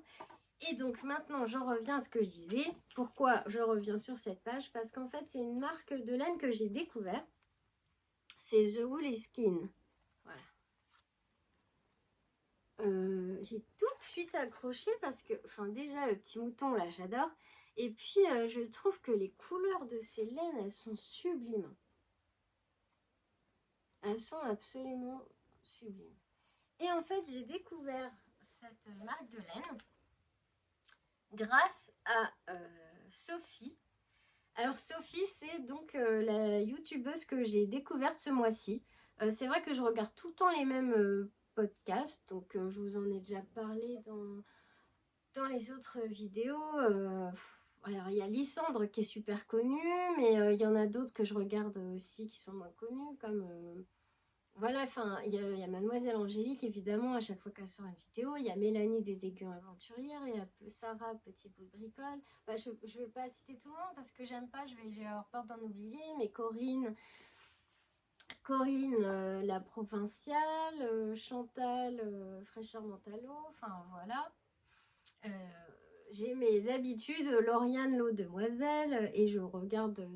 Et donc maintenant j'en reviens à ce que je disais. Pourquoi je reviens sur cette page? Parce qu'en fait c'est une marque de laine que j'ai découvert. C'est The Woolly Skin. Voilà. J'ai tout de suite accroché parce que, enfin déjà le petit mouton là j'adore. Et puis je trouve que les couleurs de ces laines elles sont sublimes. Elles sont absolument sublimes. Et en fait j'ai découvert cette marque de laine grâce à Sophie. Alors Sophie c'est donc la youtubeuse que j'ai découverte ce mois-ci. C'est vrai que je regarde tout le temps les mêmes podcasts, donc je vous en ai déjà parlé dans les autres vidéos. Alors il y a Lysandre qui est super connue, mais il y en a d'autres que je regarde aussi qui sont moins connus, comme Voilà, enfin, il y a Mademoiselle Angélique, évidemment, à chaque fois qu'elle sort une vidéo. Il y a Mélanie des Aiguilles Aventurières, il y a Sarah, Petit Bout de Bricole. Bah, je ne vais pas citer tout le monde parce que j'aime pas, j'ai avoir peur d'en oublier, mais Corinne, la provinciale, Chantal, fraîcheur mentalo, enfin voilà. Euh, j'ai mes habitudes, Lauriane, l'eau demoiselle, et je regarde,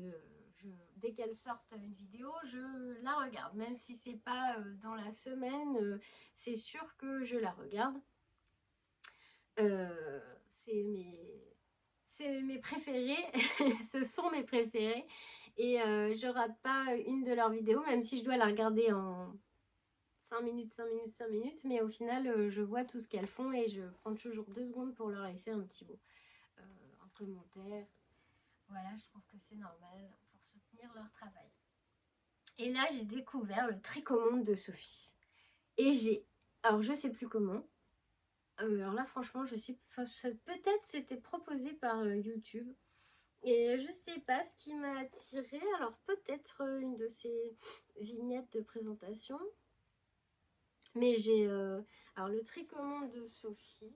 dès qu'elle sort une vidéo, je la regarde. Même si c'est pas dans la semaine, c'est sûr que je la regarde. Euh, c'est mes préférés, ce sont mes préférés. Et je rate pas une de leurs vidéos, même si je dois la regarder en 5 minutes, 5 minutes, 5 minutes. Mais au final, je vois tout ce qu'elles font et je prends toujours 2 secondes pour leur laisser un petit mot, un commentaire. Voilà, je trouve que c'est normal pour soutenir leur travail. Et là, j'ai découvert le tricomonde de Sophie. Et alors je sais plus comment. Alors là, franchement, je sais, peut-être c'était proposé par YouTube. Et je sais pas ce qui m'a attiré. Alors peut-être une de ces vignettes de présentation. Mais j'ai... alors le tricomonde de Sophie.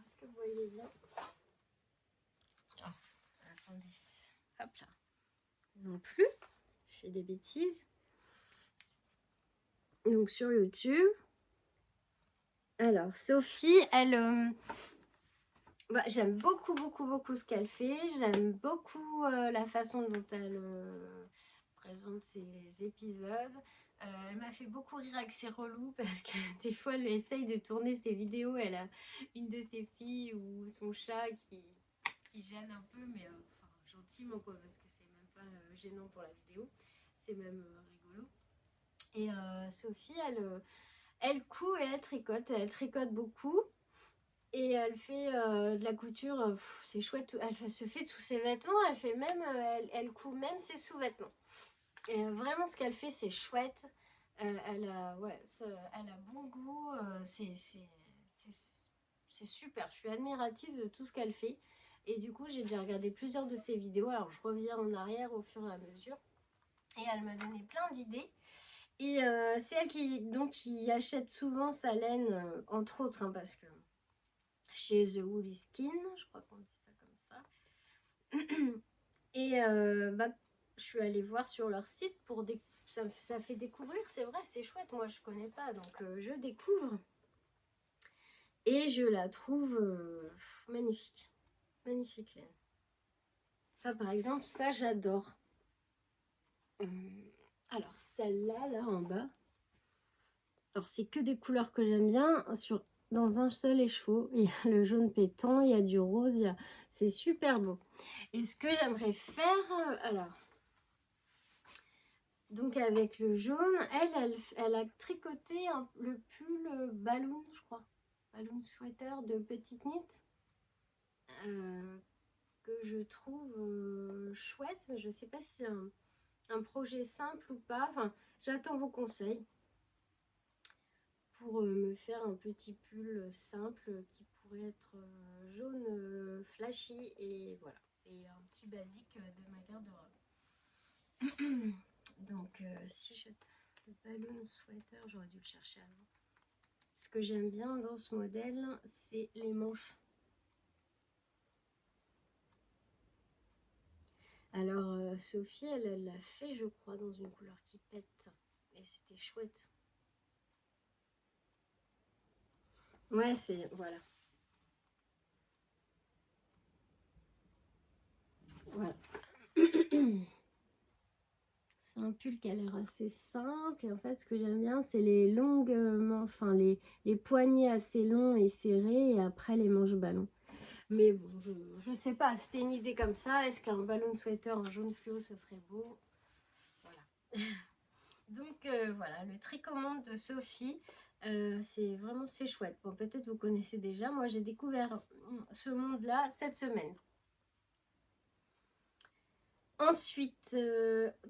Est-ce que vous voyez bien? Oh, attendez. Hop là. Non plus. Je fais des bêtises. Donc sur YouTube. Alors Sophie, elle... bah, j'aime beaucoup, beaucoup, beaucoup ce qu'elle fait. J'aime beaucoup la façon dont elle présente ses épisodes. Elle m'a fait beaucoup rire avec ses relous parce que des fois elle essaye de tourner ses vidéos. Elle a une de ses filles ou son chat qui gêne un peu, mais enfin, gentiment quoi, parce que c'est même pas gênant pour la vidéo. C'est même rigolo. Et Sophie, elle coud et elle tricote. Elle tricote beaucoup. Et elle fait de la couture, c'est chouette, elle se fait tous ses vêtements, elle fait même, elle coud même ses sous-vêtements. Et vraiment ce qu'elle fait c'est chouette, ouais, elle a bon goût, c'est super, je suis admirative de tout ce qu'elle fait. Et du coup j'ai déjà regardé plusieurs de ses vidéos, alors je reviens en arrière au fur et à mesure. Et elle m'a donné plein d'idées. Et c'est elle qui achète souvent sa laine, entre autres, hein, parce que chez The Woolly Skin, je crois qu'on dit ça comme ça. Et bah, je suis allée voir sur leur site pour ça fait découvrir, c'est vrai, c'est chouette, moi je connais pas, donc je découvre et je la trouve magnifique, magnifique laine. Ça par exemple, ça j'adore. Alors celle-là, là en bas, alors c'est que des couleurs que j'aime bien dans un seul écheveau. Il y a le jaune pétant, il y a du rose, c'est super beau. Et ce que j'aimerais faire, alors, donc avec le jaune, elle a tricoté le pull balloon, je crois, balloon sweater de Petite Knit, que je trouve chouette, mais je ne sais pas si c'est un projet simple ou pas. Enfin, j'attends vos conseils pour me faire un petit pull simple qui pourrait être jaune flashy et voilà, et un petit basique de ma garde-robe. Donc si je le balloon sweater, j'aurais dû le chercher avant. Ce que j'aime bien dans ce modèle, c'est les manches. Alors Sophie, elle l'a fait, je crois, dans une couleur qui pète, et c'était chouette. Ouais, c'est voilà. Voilà. C'est un pull qui a l'air assez simple. Et en fait, ce que j'aime bien, c'est les longues manches, enfin les poignets assez longs et serrés, et après les manches ballon. Mais bon, je sais pas, c'était une idée comme ça. Est-ce qu'un ballon sweater en jaune fluo, ça serait beau? Voilà. Donc voilà, le tricommande de Sophie, c'est chouette. Bon, peut-être vous connaissez déjà. Moi, j'ai découvert ce monde-là cette semaine. Ensuite,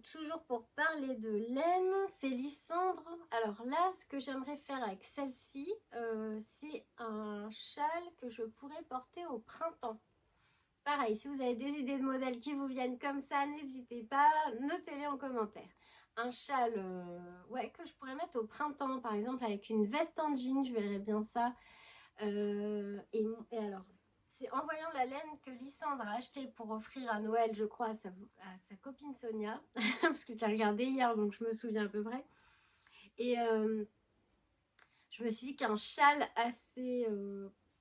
toujours pour parler de laine, c'est Lysandre. Alors là, ce que j'aimerais faire avec celle-ci, c'est un châle que je pourrais porter au printemps. Pareil, si vous avez des idées de modèles qui vous viennent comme ça, n'hésitez pas, notez-les en commentaire. un châle ouais, que je pourrais mettre au printemps, par exemple, avec une veste en jean, je verrais bien ça. Et alors, c'est en voyant la laine que Lysandre a acheté pour offrir à Noël, je crois, à sa copine Sonia, parce que je l'ai regardé hier, donc je me souviens à peu près. Et je me suis dit qu'un châle assez,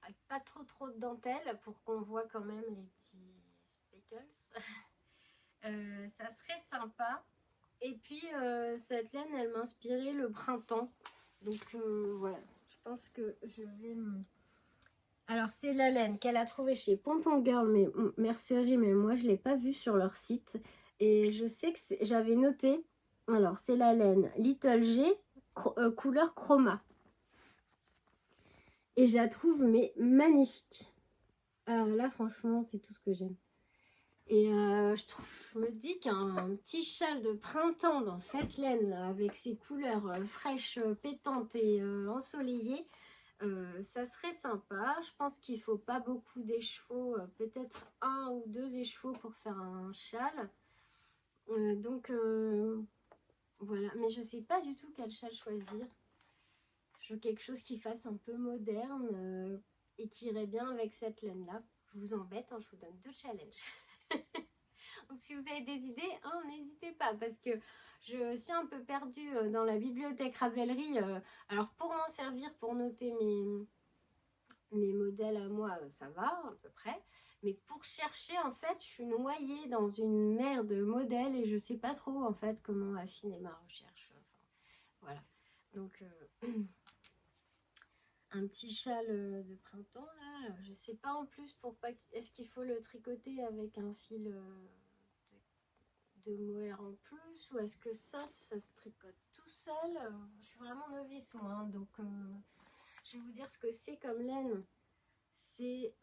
avec pas trop de dentelle, pour qu'on voit quand même les petits speckles, ça serait sympa. Et puis, cette laine, elle m'inspirait le printemps. Donc, voilà, je pense que je vais me... Alors, c'est la laine qu'elle a trouvée chez Pompon Girl, mais Mercerie, mais moi, je ne l'ai pas vue sur leur site. Et je sais que j'avais noté, alors, c'est la laine Little G, couleur chroma. Et je la trouve, mais magnifique. Alors là, franchement, c'est tout ce que j'aime. Et je me dis qu'un petit châle de printemps dans cette laine avec ses couleurs fraîches, pétantes et ensoleillées, ça serait sympa. Je pense qu'il ne faut pas beaucoup d'écheveaux, peut-être 1 ou 2 écheveaux pour faire un châle. Donc voilà, mais je ne sais pas du tout quel châle choisir. Je veux quelque chose qui fasse un peu moderne et qui irait bien avec cette laine-là. Je vous embête, hein, je vous donne 2 challenges. Donc, si vous avez des idées, hein, n'hésitez pas parce que je suis un peu perdue dans la bibliothèque Ravelry. Alors pour m'en servir, pour noter mes modèles à moi, ça va à peu près. Mais pour chercher, en fait, je suis noyée dans une mer de modèles et je sais pas trop en fait comment affiner ma recherche. Enfin, voilà. Donc un petit châle de printemps là, je sais pas en plus pour pas. Est-ce qu'il faut le tricoter avec un fil de mohair en plus ou est-ce que ça se tricote tout seul? Je suis vraiment novice moi, hein, donc je vais vous dire ce que c'est comme laine. C'est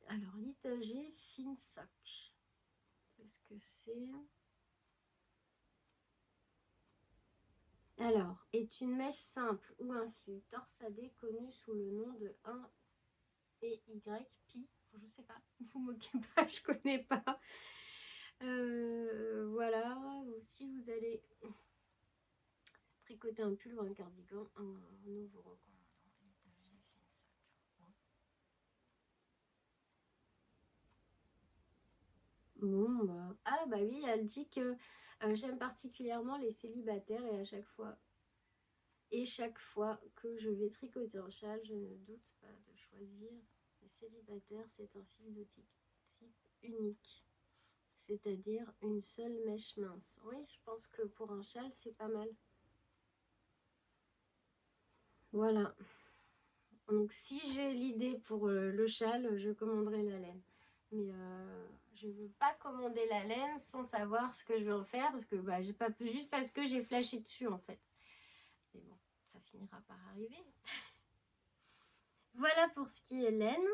alors Little G Fin Sock. Qu'est-ce que c'est? Alors, est une mèche simple ou un fil torsadé connu sous le nom de 1 et Y pi. Je sais pas, vous moquez pas, je connais pas. Voilà, si vous allez tricoter un pull ou un cardigan, nous vous recommandons Little G Fin Sock. Bon, bah. Ah bah oui, elle dit que j'aime particulièrement les célibataires et chaque fois que je vais tricoter un châle, je ne doute pas de choisir les célibataires. C'est un fil de type unique, c'est-à-dire une seule mèche mince. Oui, je pense que pour un châle, c'est pas mal. Voilà. Donc si j'ai l'idée pour le châle, je commanderai la laine. Mais je ne veux pas commander la laine sans savoir ce que je vais en faire parce que bah, j'ai pas juste parce que j'ai flashé dessus en fait. Mais bon, ça finira par arriver. Voilà pour ce qui est laine.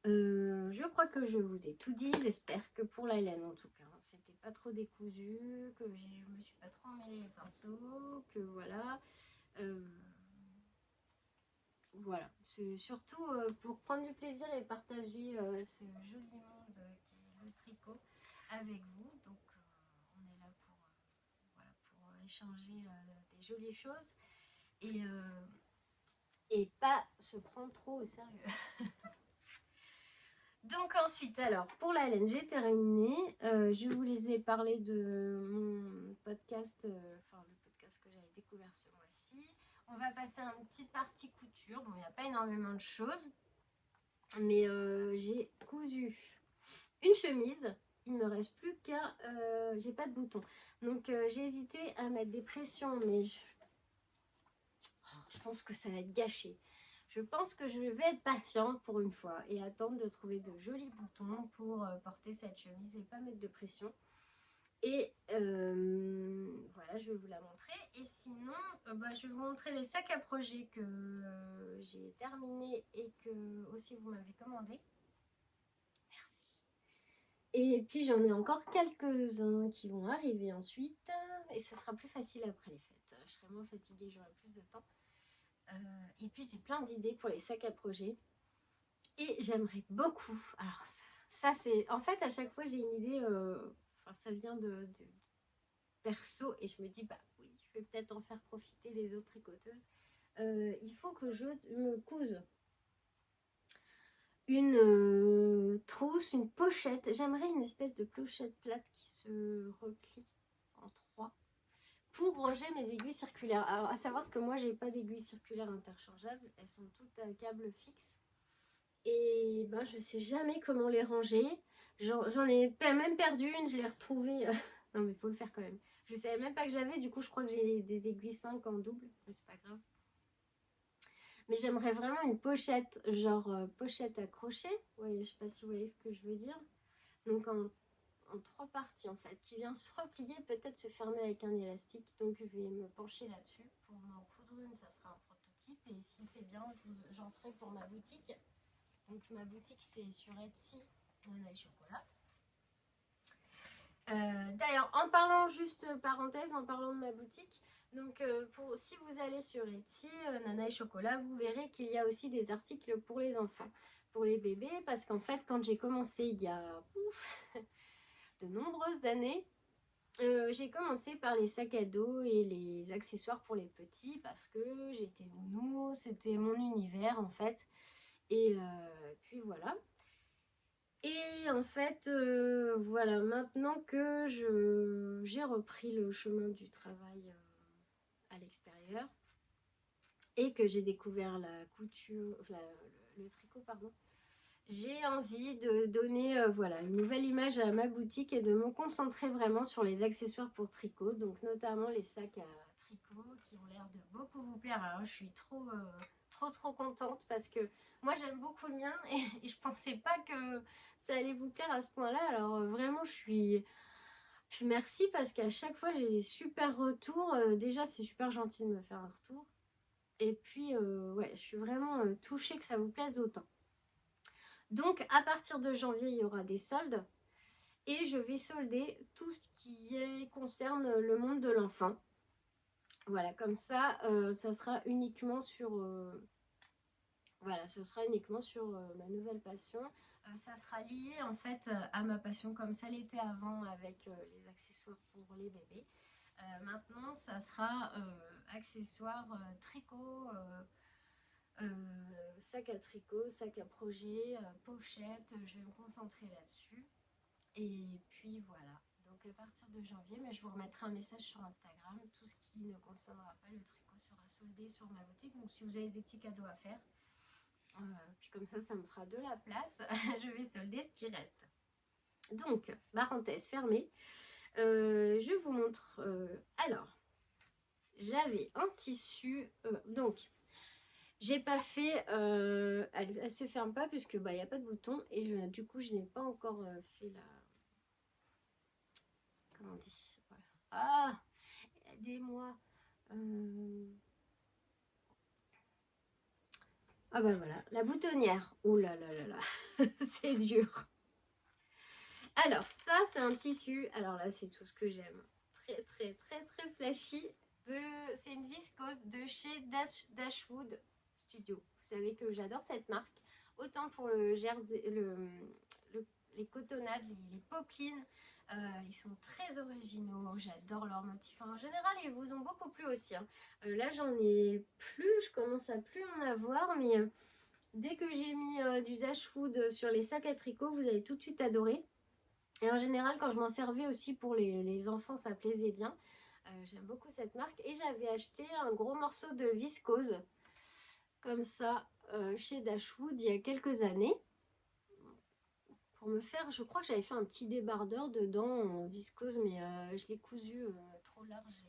Je crois que je vous ai tout dit. J'espère que pour la laine en tout cas, c'était pas trop décousu, que je me suis pas trop emmêlé les pinceaux, que voilà. Voilà, c'est surtout pour prendre du plaisir et partager ce joli monde qui est le tricot avec vous. Donc on est là pour, voilà, pour échanger des jolies choses et pas se prendre trop au sérieux. Donc ensuite, alors pour la laine, j'ai terminé. Je vous les ai parlé de mon podcast, enfin le podcast que j'avais découvert ce mois-ci. On va passer à une petite partie couture. Bon, il n'y a pas énormément de choses, mais j'ai cousu une chemise. Il ne me reste plus qu'à... j'ai pas de boutons. Donc j'ai hésité à mettre des pressions, mais je pense que ça va être gâché. Je pense que je vais être patiente pour une fois et attendre de trouver de jolis boutons pour porter cette chemise et pas mettre de pression. Et voilà, je vais vous la montrer. Et sinon, bah, je vais vous montrer les sacs à projet que j'ai terminés et que aussi vous m'avez commandé. Merci. Et puis j'en ai encore quelques-uns qui vont arriver ensuite. Et ce sera plus facile après les fêtes. Je serai moins fatiguée, j'aurai plus de temps. Et puis j'ai plein d'idées pour les sacs à projet. Et j'aimerais beaucoup, alors ça c'est, en fait à chaque fois j'ai une idée, ça vient de perso et je me dis bah oui, je vais peut-être en faire profiter les autres tricoteuses. Il faut que je me couse une trousse, une pochette. J'aimerais une espèce de pochette plate qui se replie en trois pour ranger mes aiguilles circulaires. Alors à savoir que moi j'ai pas d'aiguilles circulaires interchangeables, elles sont toutes à câble fixe. Et ben je sais jamais comment les ranger. J'en ai même perdu une, je l'ai retrouvée. Non mais faut le faire quand même. Je savais même pas que j'avais, du coup je crois que j'ai des aiguilles 5 en double, mais c'est pas grave. Mais j'aimerais vraiment une pochette, genre pochette à crochet. Ouais, je sais pas si vous voyez ce que je veux dire. Donc en trois parties en fait, qui vient se replier, peut-être se fermer avec un élastique. Donc je vais me pencher là-dessus pour m'en coudre une, ça sera un prototype. Et si c'est bien, j'en ferai pour ma boutique. Donc ma boutique c'est sur Etsy, Nana et Chocolat. D'ailleurs, en parlant, juste parenthèse, en parlant de ma boutique, donc si vous allez sur Etsy, Nana et Chocolat, vous verrez qu'il y a aussi des articles pour les enfants, pour les bébés, parce qu'en fait, quand j'ai commencé il y a de nombreuses années, j'ai commencé par les sacs à dos et les accessoires pour les petits, parce que j'étais nounou, c'était mon univers en fait, et puis voilà. Et en fait, voilà, maintenant que j'ai repris le chemin du travail à l'extérieur et que j'ai découvert la couture, enfin, le tricot, pardon, j'ai envie de donner voilà, une nouvelle image à ma boutique et de me concentrer vraiment sur les accessoires pour tricot, donc notamment les sacs à tricot qui ont l'air de beaucoup vous plaire. Alors, je suis trop contente parce que moi j'aime beaucoup le mien et je pensais pas que ça allait vous plaire à ce point-là. Alors vraiment puis merci parce qu'à chaque fois j'ai des super retours. Déjà c'est super gentil de me faire un retour. Et puis ouais, je suis vraiment touchée que ça vous plaise autant. Donc à partir de janvier, il y aura des soldes. Et je vais solder tout ce qui concerne le monde de l'enfant. Voilà, comme ça, ça sera uniquement sur... voilà, ce sera uniquement sur ma nouvelle passion. Ça sera lié en fait à ma passion comme ça l'était avant avec les accessoires pour les bébés. Maintenant, ça sera accessoires tricot, sac à tricot, sac à projet, pochette. Je vais me concentrer là-dessus. Et puis voilà. Donc à partir de janvier, mais je vous remettrai un message sur Instagram. Tout ce qui ne concernera pas le tricot sera soldé sur ma boutique. Donc si vous avez des petits cadeaux à faire, puis comme ça me fera de la place. Je vais solder ce qui reste. Donc, parenthèse fermée. Je vous montre. Alors, j'avais un tissu. Donc, j'ai pas fait. Elle se ferme pas puisque bah il n'y a pas de bouton et du coup je n'ai pas encore fait la. Comment on dit, voilà. Ah, aidez-moi. Ah bah voilà, la boutonnière. Ouh là là là là, c'est dur. Alors ça c'est un tissu, alors là c'est tout ce que j'aime. Très flashy. C'est une viscose de chez Dashwood Studio. Vous savez que j'adore cette marque. Autant pour le jersey, les cotonnades, les poplines. Ils sont très originaux, j'adore leurs motifs. En général, ils vous ont beaucoup plu aussi. Hein. Là, j'en ai plus, je commence à plus en avoir, mais dès que j'ai mis du Dashwood sur les sacs à tricot, vous allez tout de suite adorer. Et en général, quand je m'en servais aussi pour les enfants, ça plaisait bien. J'aime beaucoup cette marque. Et j'avais acheté un gros morceau de viscose, comme ça, chez Dashwood il y a quelques années. Pour me faire, je crois que j'avais fait un petit débardeur dedans en viscose, mais je l'ai cousu trop large.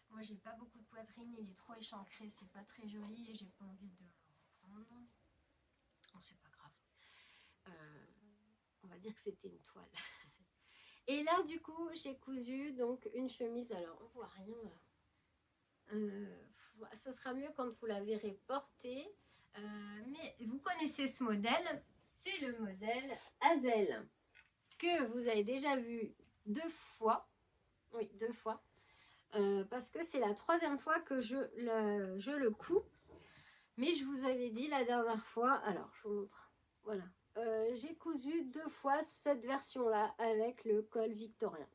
Moi, j'ai pas beaucoup de poitrine, il est trop échancré, c'est pas très joli et j'ai pas envie de le reprendre. Bon, c'est pas grave. On va dire que c'était une toile. Et là, du coup, j'ai cousu donc une chemise. Alors, on voit rien là. Ça sera mieux quand vous la verrez portée. Mais vous connaissez ce modèle. C'est le modèle Hazel que vous avez déjà vu 2 fois. Oui, 2 fois. Parce que c'est la 3e fois que je le couds. Mais je vous avais dit la dernière fois, alors je vous montre, voilà. J'ai cousu 2 fois cette version-là avec le col victorien.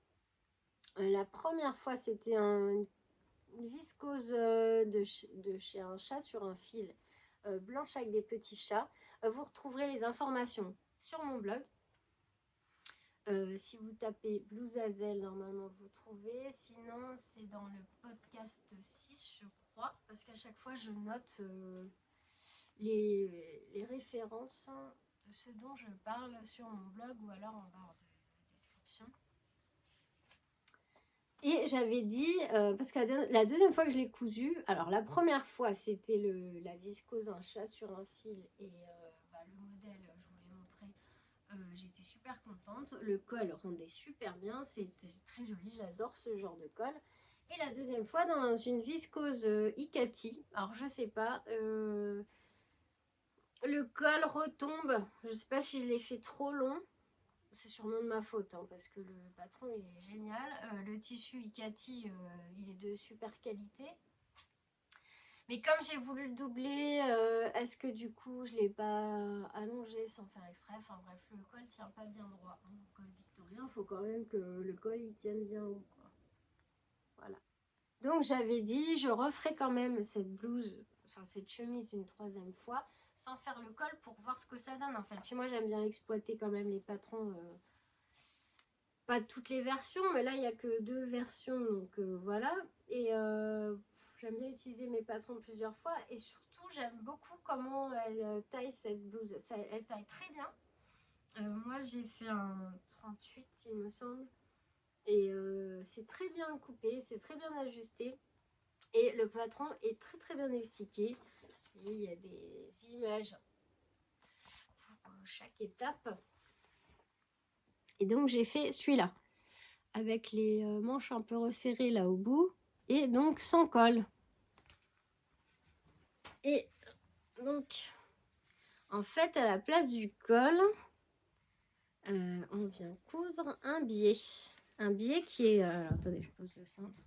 La première fois, c'était une viscose de chez un chat sur un fil blanche avec des petits chats. Vous retrouverez les informations sur mon blog. Si vous tapez Blouzazel, normalement vous trouvez. Sinon, c'est dans le podcast 6, je crois, parce qu'à chaque fois, je note les références de ce dont je parle sur mon blog ou alors en barre de description. Et j'avais dit, parce que la deuxième fois que je l'ai cousu, alors la première fois c'était la viscose, un chat sur un fil, et le modèle, je vous l'ai montré, j'étais super contente. Le col rendait super bien, c'était très joli, j'adore ce genre de col. Et la deuxième fois dans une viscose Ikati, alors je sais pas, le col retombe, je sais pas si je l'ai fait trop long. C'est sûrement de ma faute, hein, parce que le patron il est génial. Le tissu Ikati, il est de super qualité. Mais comme j'ai voulu le doubler, est-ce que du coup je ne l'ai pas allongé sans faire exprès? Enfin bref, le col tient pas bien droit. Hein. Le col victorien, il faut quand même que le col il tienne bien haut, quoi. Voilà. Donc j'avais dit, je referai quand même cette blouse, enfin cette chemise une troisième fois, sans faire le col pour voir ce que ça donne en fait. Puis moi j'aime bien exploiter quand même les patrons. Pas toutes les versions, mais là il n'y a que 2 versions, donc voilà. Et j'aime bien utiliser mes patrons plusieurs fois, et surtout j'aime beaucoup comment elle taille cette blouse. Elle taille très bien. Moi j'ai fait un 38 il me semble, et c'est très bien coupé, c'est très bien ajusté, et le patron est très très bien expliqué. Et il y a des images pour chaque étape. Et donc j'ai fait celui-là, avec les manches un peu resserrées là au bout, et donc sans col. Et donc, en fait, à la place du col, on vient coudre un biais. Un biais qui est... alors, attendez, je pose le cintre.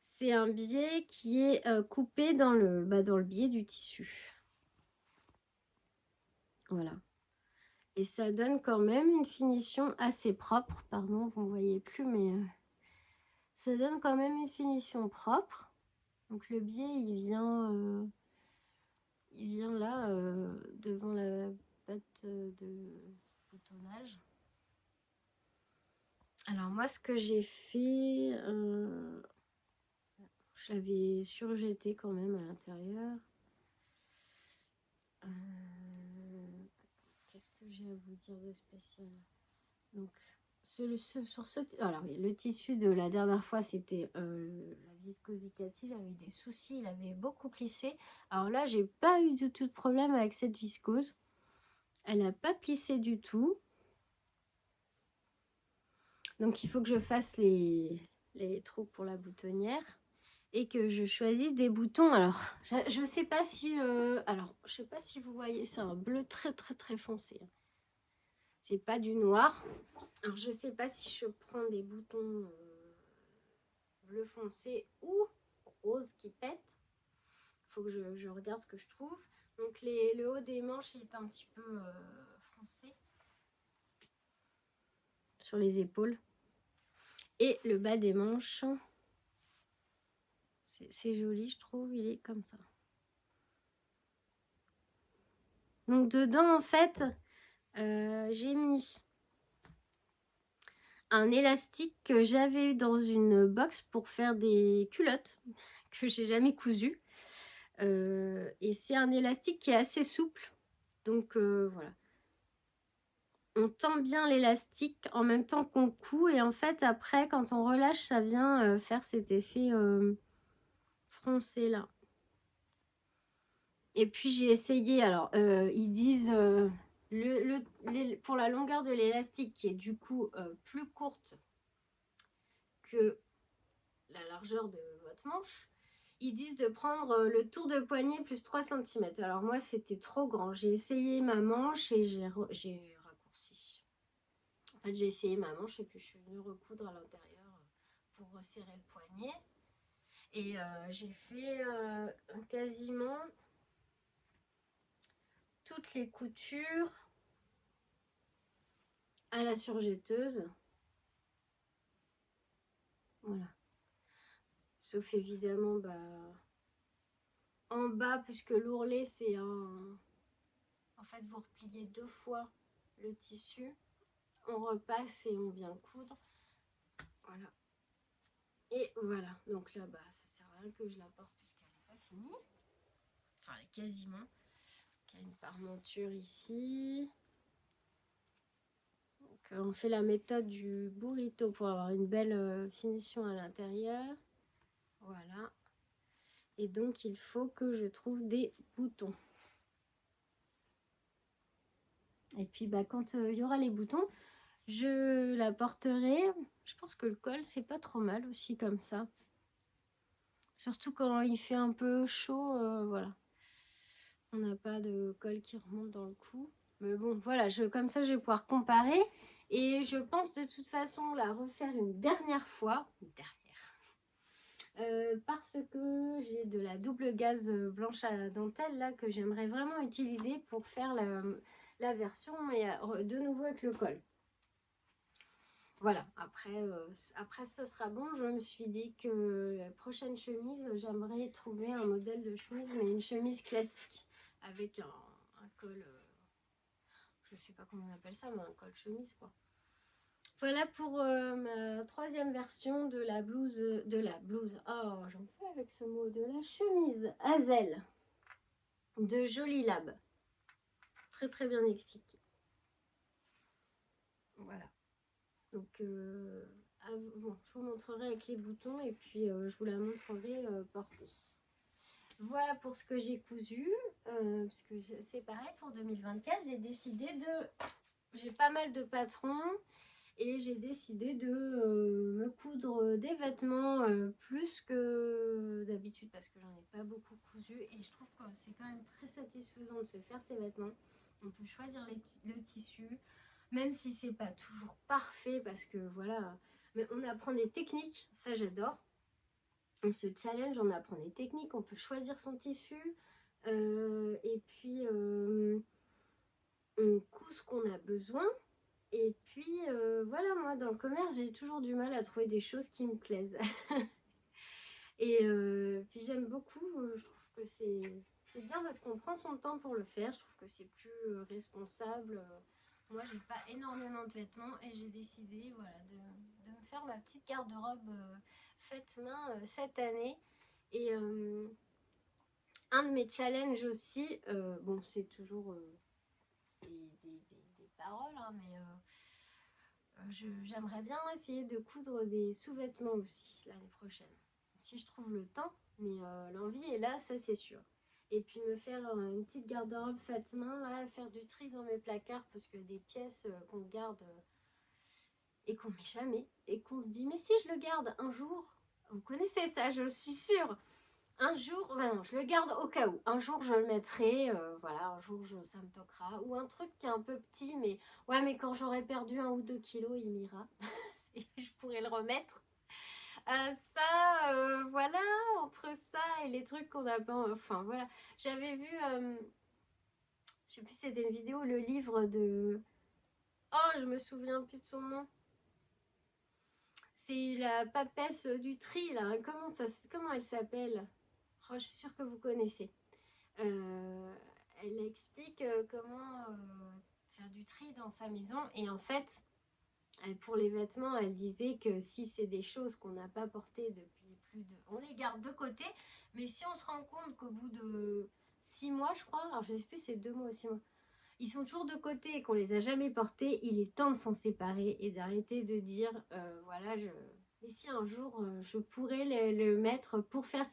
C'est un biais qui est coupé dans le biais du tissu. Voilà. Et ça donne quand même une finition assez propre. Pardon, vous ne voyez plus, mais ça donne quand même une finition propre. Donc le biais, il vient là, devant la patte de boutonnage. Alors moi, ce que j'ai fait, je l'avais surjeté quand même à l'intérieur. Qu'est-ce que j'ai à vous dire de spécial? Donc, alors, le tissu de la dernière fois, c'était la viscose Ikati. J'avais des soucis, il avait beaucoup plissé. Alors là, j'ai pas eu du tout de problème avec cette viscose. Elle n'a pas plissé du tout. Donc, il faut que je fasse les trous pour la boutonnière et que je choisisse des boutons. Alors, je sais pas si je sais pas si vous voyez, c'est un bleu très très très foncé. C'est pas du noir. Alors, je sais pas si je prends des boutons bleu foncé ou rose qui pète. Il faut que je regarde ce que je trouve. Donc, le haut des manches est un petit peu foncé sur les épaules. Et le bas des manches, c'est joli, je trouve. Il est comme ça. Donc, dedans, en fait, j'ai mis un élastique que j'avais eu dans une box pour faire des culottes que j'ai jamais cousu. Et c'est un élastique qui est assez souple. Donc voilà. On tend bien l'élastique en même temps qu'on coud. Et en fait, après, quand on relâche, ça vient faire cet effet froncé là. Et puis j'ai essayé. Alors, ils disent... pour la longueur de l'élastique qui est du coup plus courte que la largeur de votre manche, ils disent de prendre le tour de poignet plus 3 cm. Alors moi c'était trop grand, j'ai essayé ma manche et j'ai raccourci. En fait j'ai essayé ma manche et puis je suis venue recoudre à l'intérieur pour resserrer le poignet. Et j'ai fait quasiment toutes les coutures à la surjetteuse. Voilà. Sauf évidemment en bas, puisque l'ourlet c'est un... En fait, vous repliez 2 fois le tissu. On repasse et on vient coudre. Voilà. Et voilà. Donc là, ça sert à rien que je la porte puisqu'elle n'est pas finie. Enfin, elle est quasiment. Donc, il y a une parmenture ici. Donc, on fait la méthode du burrito pour avoir une belle finition à l'intérieur. Voilà. Et donc, il faut que je trouve des boutons. Et puis, quand il y aura les boutons, je la porterai. Je pense que le col, c'est pas trop mal aussi comme ça. Surtout quand il fait un peu chaud, voilà. On n'a pas de col qui remonte dans le cou. Mais bon, voilà, comme ça, je vais pouvoir comparer. Et je pense de toute façon la refaire une dernière fois. Parce que j'ai de la double gaze blanche à dentelle là que j'aimerais vraiment utiliser pour faire la version, mais de nouveau avec le col. Voilà, après ça sera bon. Je me suis dit que la prochaine chemise, j'aimerais trouver un modèle de chemise, mais une chemise classique avec un col, je sais pas comment on appelle ça, mais un col chemise quoi. Voilà pour ma 3e version de la blouse, oh j'en fais avec ce mot, de la chemise Hazel de Jolie Lab. Très très bien expliqué. Voilà. Donc bon, je vous montrerai avec les boutons et puis je vous la montrerai portée. Voilà pour ce que j'ai cousu, parce que c'est pareil pour 2024, j'ai décidé j'ai pas mal de patrons et j'ai décidé de me coudre des vêtements plus que d'habitude parce que j'en ai pas beaucoup cousu et je trouve que c'est quand même très satisfaisant de se faire ces vêtements. On peut choisir le tissu, même si c'est pas toujours parfait parce que voilà, mais on apprend des techniques, ça j'adore. On se challenge, on apprend des techniques, on peut choisir son tissu et puis on coud ce qu'on a besoin. Et puis voilà, moi dans le commerce j'ai toujours du mal à trouver des choses qui me plaisent. Et puis j'aime beaucoup, je trouve que c'est bien parce qu'on prend son temps pour le faire. Je trouve que c'est plus responsable. Moi j'ai pas énormément de vêtements et j'ai décidé voilà, de me faire ma petite garde-robe faite main cette année. Et un de mes challenges aussi, bon c'est toujours des paroles, hein, mais j'aimerais bien essayer de coudre des sous-vêtements aussi l'année prochaine. Si je trouve le temps, mais l'envie est là, ça c'est sûr. Et puis me faire une petite garde-robe faite main, là, faire du tri dans mes placards, parce que des pièces qu'on garde et qu'on met jamais, et qu'on se dit, mais si je le garde un jour, vous connaissez ça, je suis sûre. Un jour, non, je le garde au cas où. Un jour, je le mettrai, voilà, un jour, ça me toquera. Ou un truc qui est un peu petit, mais ouais, mais quand j'aurai perdu 1 ou 2 kilos, il m'ira. Et je pourrai le remettre. Voilà, entre ça et les trucs qu'on a pas... Enfin, voilà. J'avais vu, je sais plus si c'était une vidéo, le livre de... Oh, je me souviens plus de son nom. C'est la papesse du tri, là. Comment elle s'appelle? Oh, je suis sûre que vous connaissez. Elle explique comment faire du tri dans sa maison. Et en fait, pour les vêtements, elle disait que si c'est des choses qu'on n'a pas portées depuis on les garde de côté. Mais si on se rend compte qu'au bout de 6 mois, je crois, alors je ne sais plus, c'est 2 mois ou 6 mois, ils sont toujours de côté et qu'on les a jamais portés, il est temps de s'en séparer et d'arrêter de dire, voilà, mais si un jour je pourrais le mettre pour faire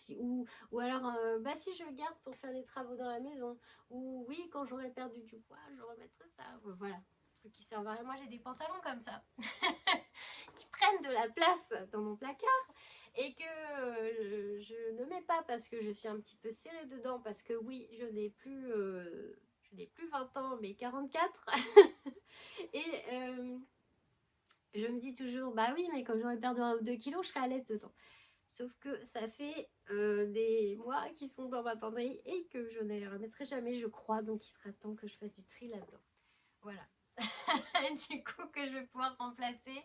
ou alors si je le garde pour faire des travaux dans la maison, ou oui quand j'aurai perdu du poids je remettrai ça, voilà, truc qui servent à rien. Moi j'ai des pantalons comme ça qui prennent de la place dans mon placard et que je ne mets pas parce que je suis un petit peu serrée dedans, parce que oui je n'ai plus 20 ans mais 44 et je me dis toujours, bah oui, mais quand j'aurai perdu 1 ou 2 kilos, je serai à l'aise dedans. Sauf que ça fait des mois qu'ils sont dans ma penderie et que je ne les remettrai jamais, je crois. Donc il sera temps que je fasse du tri là-dedans. Voilà. Du coup, que je vais pouvoir remplacer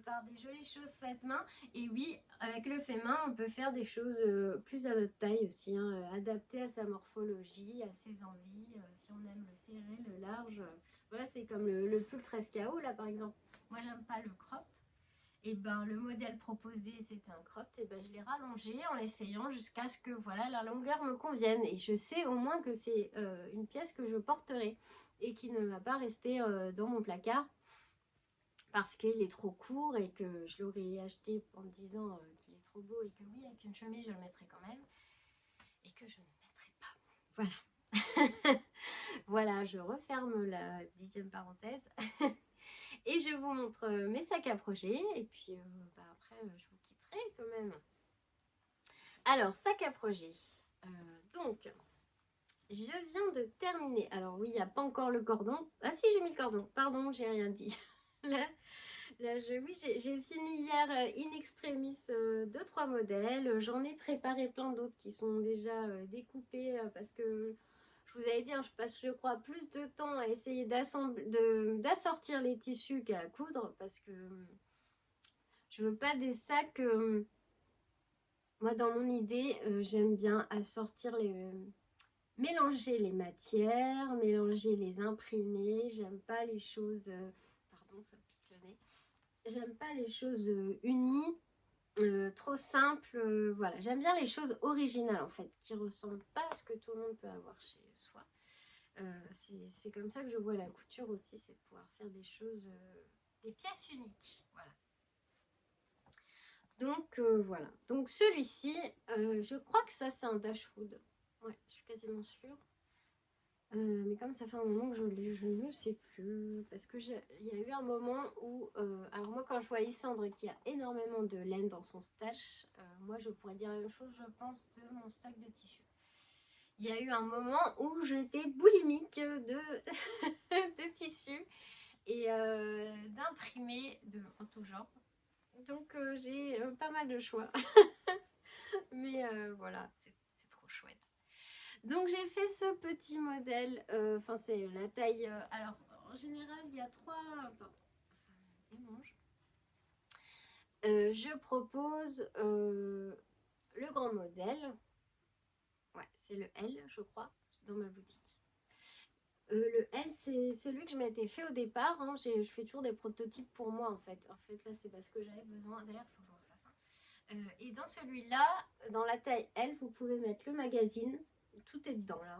par des jolies choses faites main. Et oui, avec le fait main, on peut faire des choses plus à notre taille aussi, hein, adaptées à sa morphologie, à ses envies, si on aime le serré, le large. Voilà, c'est comme le pull 13KO là par exemple. Moi, j'aime pas le crop. Et ben le modèle proposé c'était un crop, et ben je l'ai rallongé en l'essayant jusqu'à ce que voilà la longueur me convienne, et je sais au moins que c'est une pièce que je porterai et qui ne va pas rester dans mon placard parce qu'il est trop court et que je l'aurais acheté en me disant qu'il est trop beau et que oui, avec une chemise je le mettrai quand même et que je ne mettrai pas. Voilà. Voilà, je referme la 10e parenthèse. Et je vous montre mes sacs à projet. Et puis après, je vous quitterai quand même. Alors, sac à projet. Donc, je viens de terminer. Alors oui, il n'y a pas encore le cordon. Ah si, j'ai mis le cordon. Pardon, j'ai rien dit. Oui, j'ai fini hier in extremis 2-3 modèles. J'en ai préparé plein d'autres qui sont déjà découpés parce que je vous avais dit, hein, je passe, je crois, plus de temps à essayer d'assortir les tissus qu'à coudre parce que je veux pas des sacs. Moi, dans mon idée, j'aime bien assortir mélanger les matières, mélanger les imprimés. J'aime pas les choses. Pardon, ça pique le nez. J'aime pas les choses unies. Trop simples, voilà, j'aime bien les choses originales en fait, qui ressemblent pas à ce que tout le monde peut avoir chez soi. C'est comme ça que je vois la couture aussi, c'est de pouvoir faire des choses, des pièces uniques. Voilà. Donc voilà. Donc celui-ci, je crois que ça c'est un Dashwood. Ouais, je suis quasiment sûre. Mais comme ça fait un moment que je l'ai, je ne sais plus. Parce que il y a eu un moment où... alors moi quand je vois Lysandre qui a énormément de laine dans son stash, moi je pourrais dire la même chose, je pense, de mon stock de tissus. Il y a eu un moment où j'étais boulimique de, de tissus et d'imprimés en tout genre. Donc j'ai pas mal de choix. Mais voilà, c'est trop chouette. Donc j'ai fait ce petit modèle, enfin c'est la taille, alors en général il y a trois, ça me démange. Je propose le grand modèle, ouais c'est le L je crois, dans ma boutique. Le L c'est celui que je m'étais fait au départ, hein. Je fais toujours des prototypes pour moi en fait. En fait là c'est parce que j'avais besoin, d'ailleurs il faut que je refasse un. Et dans celui-là, dans la taille L, vous pouvez mettre le magazine, tout est dedans là.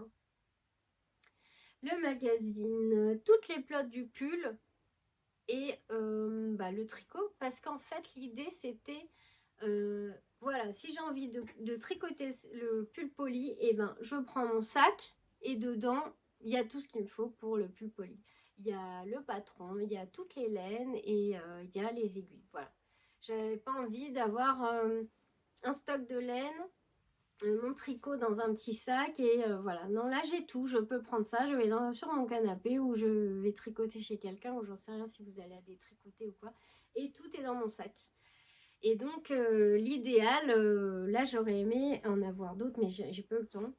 Le magazine, toutes les plottes du pull et le tricot, parce qu'en fait l'idée c'était voilà, si j'ai envie de tricoter le pull poly, et ben je prends mon sac et dedans il y a tout ce qu'il me faut pour le pull poly. Il y a le patron, il y a toutes les laines et il y a les aiguilles. Voilà, j'avais pas envie d'avoir un stock de laine, mon tricot dans un petit sac et voilà. Non, là j'ai tout, je peux prendre ça, je vais sur mon canapé ou je vais tricoter chez quelqu'un ou j'en sais rien si vous allez à des tricoter ou quoi, et tout est dans mon sac. Et donc l'idéal, là j'aurais aimé en avoir d'autres mais j'ai pas eu le temps,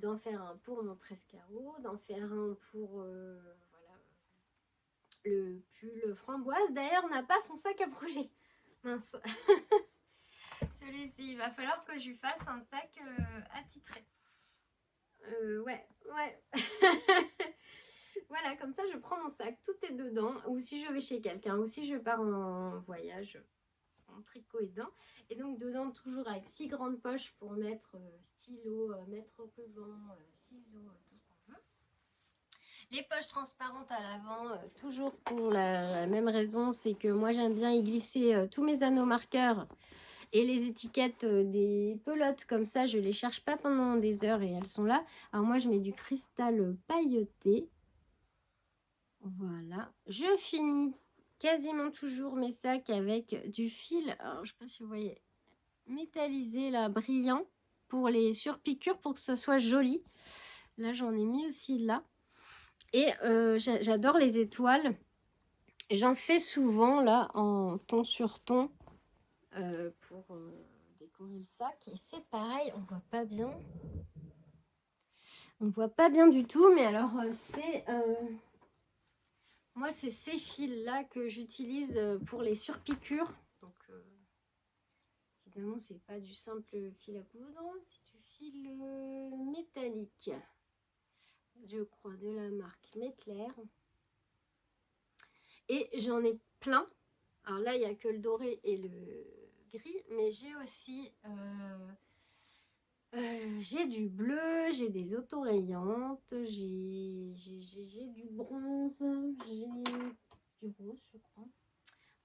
d'en faire un pour mon 13 carreaux, d'en faire un pour voilà, le pull framboise. D'ailleurs n'a pas son sac à projet, mince. Celui-ci, il va falloir que je lui fasse un sac attitré. Ouais. Voilà, comme ça je prends mon sac, tout est dedans. Ou si je vais chez quelqu'un, ou si je pars en voyage, en tricot est dedans. Et donc dedans, toujours avec 6 grandes poches pour mettre stylo, mettre ruban, ciseaux, tout ce qu'on veut. Les poches transparentes à l'avant, toujours pour la même raison, c'est que moi j'aime bien y glisser tous mes anneaux marqueurs. Et les étiquettes des pelotes comme ça, je les cherche pas pendant des heures et elles sont là. Alors moi, je mets du cristal pailleté. Voilà. Je finis quasiment toujours mes sacs avec du fil. Alors, je sais pas si vous voyez, métallisé là, brillant pour les surpiqûres, pour que ça soit joli. Là, j'en ai mis aussi là. Et j'adore les étoiles. J'en fais souvent là en ton sur ton. pour décorer le sac. Et c'est pareil, on voit pas bien. On voit pas bien du tout, mais alors moi c'est ces fils là que j'utilise pour les surpiqûres. Donc évidemment c'est pas du simple fil à coudre, c'est du fil métallique, je crois, de la marque Mettler. Et j'en ai plein. Alors là il n'y a que le doré et le gris, mais j'ai aussi j'ai du bleu, j'ai des autorayantes, j'ai du bronze, j'ai du rose, je crois.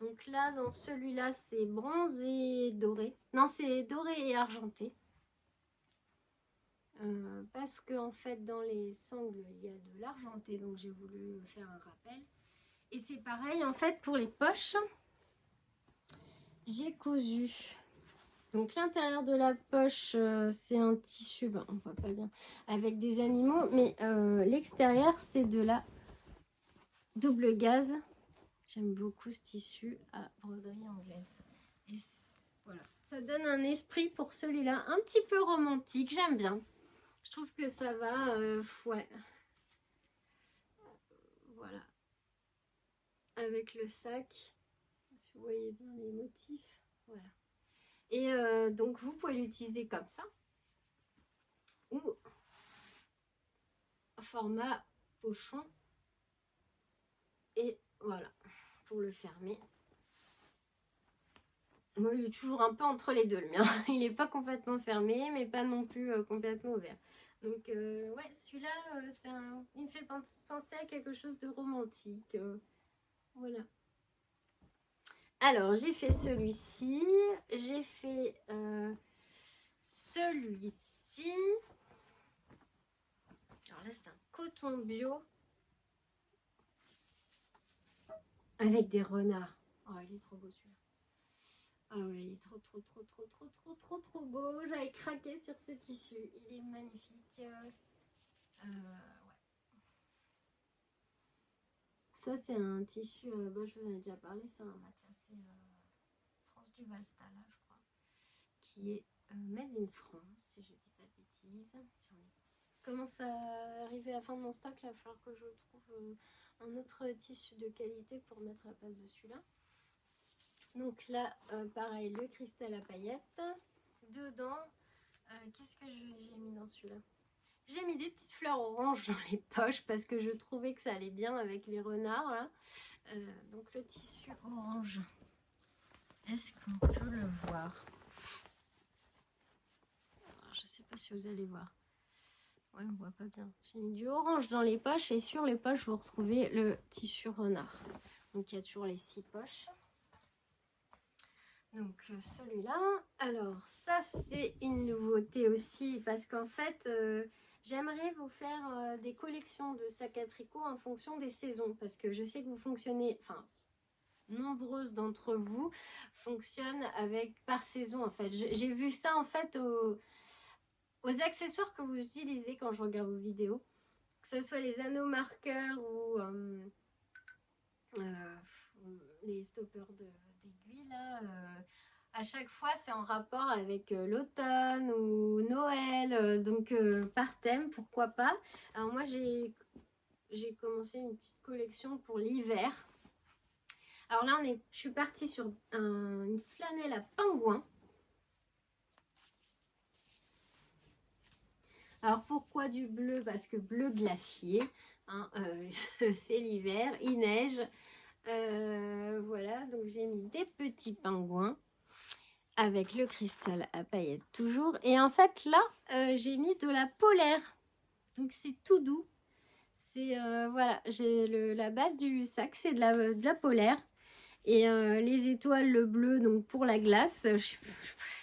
Donc là, dans celui-là, c'est bronze et doré. Non, c'est doré et argenté. Parce que en fait, dans les sangles, il y a de l'argenté, donc j'ai voulu faire un rappel. Et c'est pareil, en fait, pour les poches, j'ai cousu. Donc l'intérieur de la poche, c'est un tissu, ben, on voit pas bien, avec des animaux, mais l'extérieur, c'est de la double gaze. J'aime beaucoup ce tissu à broderie anglaise. Et voilà, ça donne un esprit pour celui-là, un petit peu romantique, j'aime bien. Je trouve que ça va, ouais. Voilà. Avec le sac, si vous voyez bien les motifs, voilà. Et donc vous pouvez l'utiliser comme ça, ou format pochon. Et voilà, pour le fermer. Moi, il est toujours un peu entre les deux, le mien. Il n'est pas complètement fermé, mais pas non plus complètement ouvert. Donc, ouais, celui-là, il me fait penser à quelque chose de romantique. Voilà. Alors, j'ai fait celui-ci. J'ai fait celui-ci. Alors là, c'est un coton bio avec des renards. Oh, il est trop beau celui-là. Ah ouais, il est trop beau. J'avais craqué sur ce tissu. Il est magnifique. Ouais. Ça, c'est un tissu, bon, je vous en ai déjà parlé, c'est un matelassé France du Valsta, là, je crois, qui est made in France, si je dis pas de bêtises. Commence à arriver à la fin de mon stock, là, il va falloir que je trouve un autre tissu de qualité pour mettre à la place de celui-là. Donc là, pareil, le cristal à paillettes. Dedans, qu'est-ce que j'ai mis dans celui-là? J'ai mis des petites fleurs oranges dans les poches parce que je trouvais que ça allait bien avec les renards. Là. Donc le tissu orange, est-ce qu'on peut le voir? Alors, je ne sais pas si vous allez voir. Ouais, on voit pas bien. J'ai mis du orange dans les poches et sur les poches, vous retrouvez le tissu renard. Donc il y a toujours les 6 poches. Donc celui-là, alors ça c'est une nouveauté aussi parce qu'en fait j'aimerais vous faire des collections de sacs à tricot en fonction des saisons parce que je sais que vous fonctionnez, enfin nombreuses d'entre vous fonctionnent par saison en fait. J'ai vu ça en fait aux accessoires que vous utilisez quand je regarde vos vidéos, que ce soit les anneaux marqueurs ou les stoppers d'aiguilles là. À chaque fois, c'est en rapport avec l'automne ou Noël, donc par thème, pourquoi pas. Alors moi, j'ai commencé une petite collection pour l'hiver. Alors là, je suis partie sur une flanelle à pingouin. Alors pourquoi du bleu? Parce que bleu glacier, hein, c'est l'hiver, il neige. Voilà, donc j'ai mis des petits pingouins avec le cristal à paillettes toujours. Et en fait là, j'ai mis de la polaire. Donc c'est tout doux. C'est voilà, j'ai la base du sac, c'est de la polaire. Et les étoiles, le bleu, donc pour la glace. Je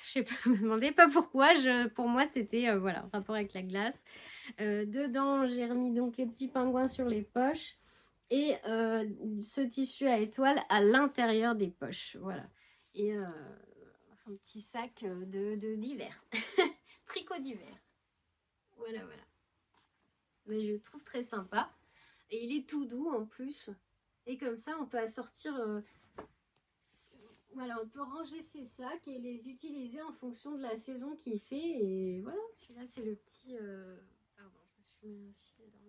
sais pas, me demandez pas pourquoi. Pour moi, c'était voilà, rapport avec la glace. Dedans, j'ai remis donc les petits pingouins sur les poches. Et ce tissu à étoiles à l'intérieur des poches. Voilà. Et un petit sac d'hiver. Tricot d'hiver. Voilà, voilà. Mais je le trouve très sympa. Et il est tout doux en plus. Et comme ça, on peut assortir... Voilà, on peut ranger ses sacs et les utiliser en fonction de la saison qu'il fait. Et voilà, celui-là, c'est le petit... Pardon, je me suis mis un filet dans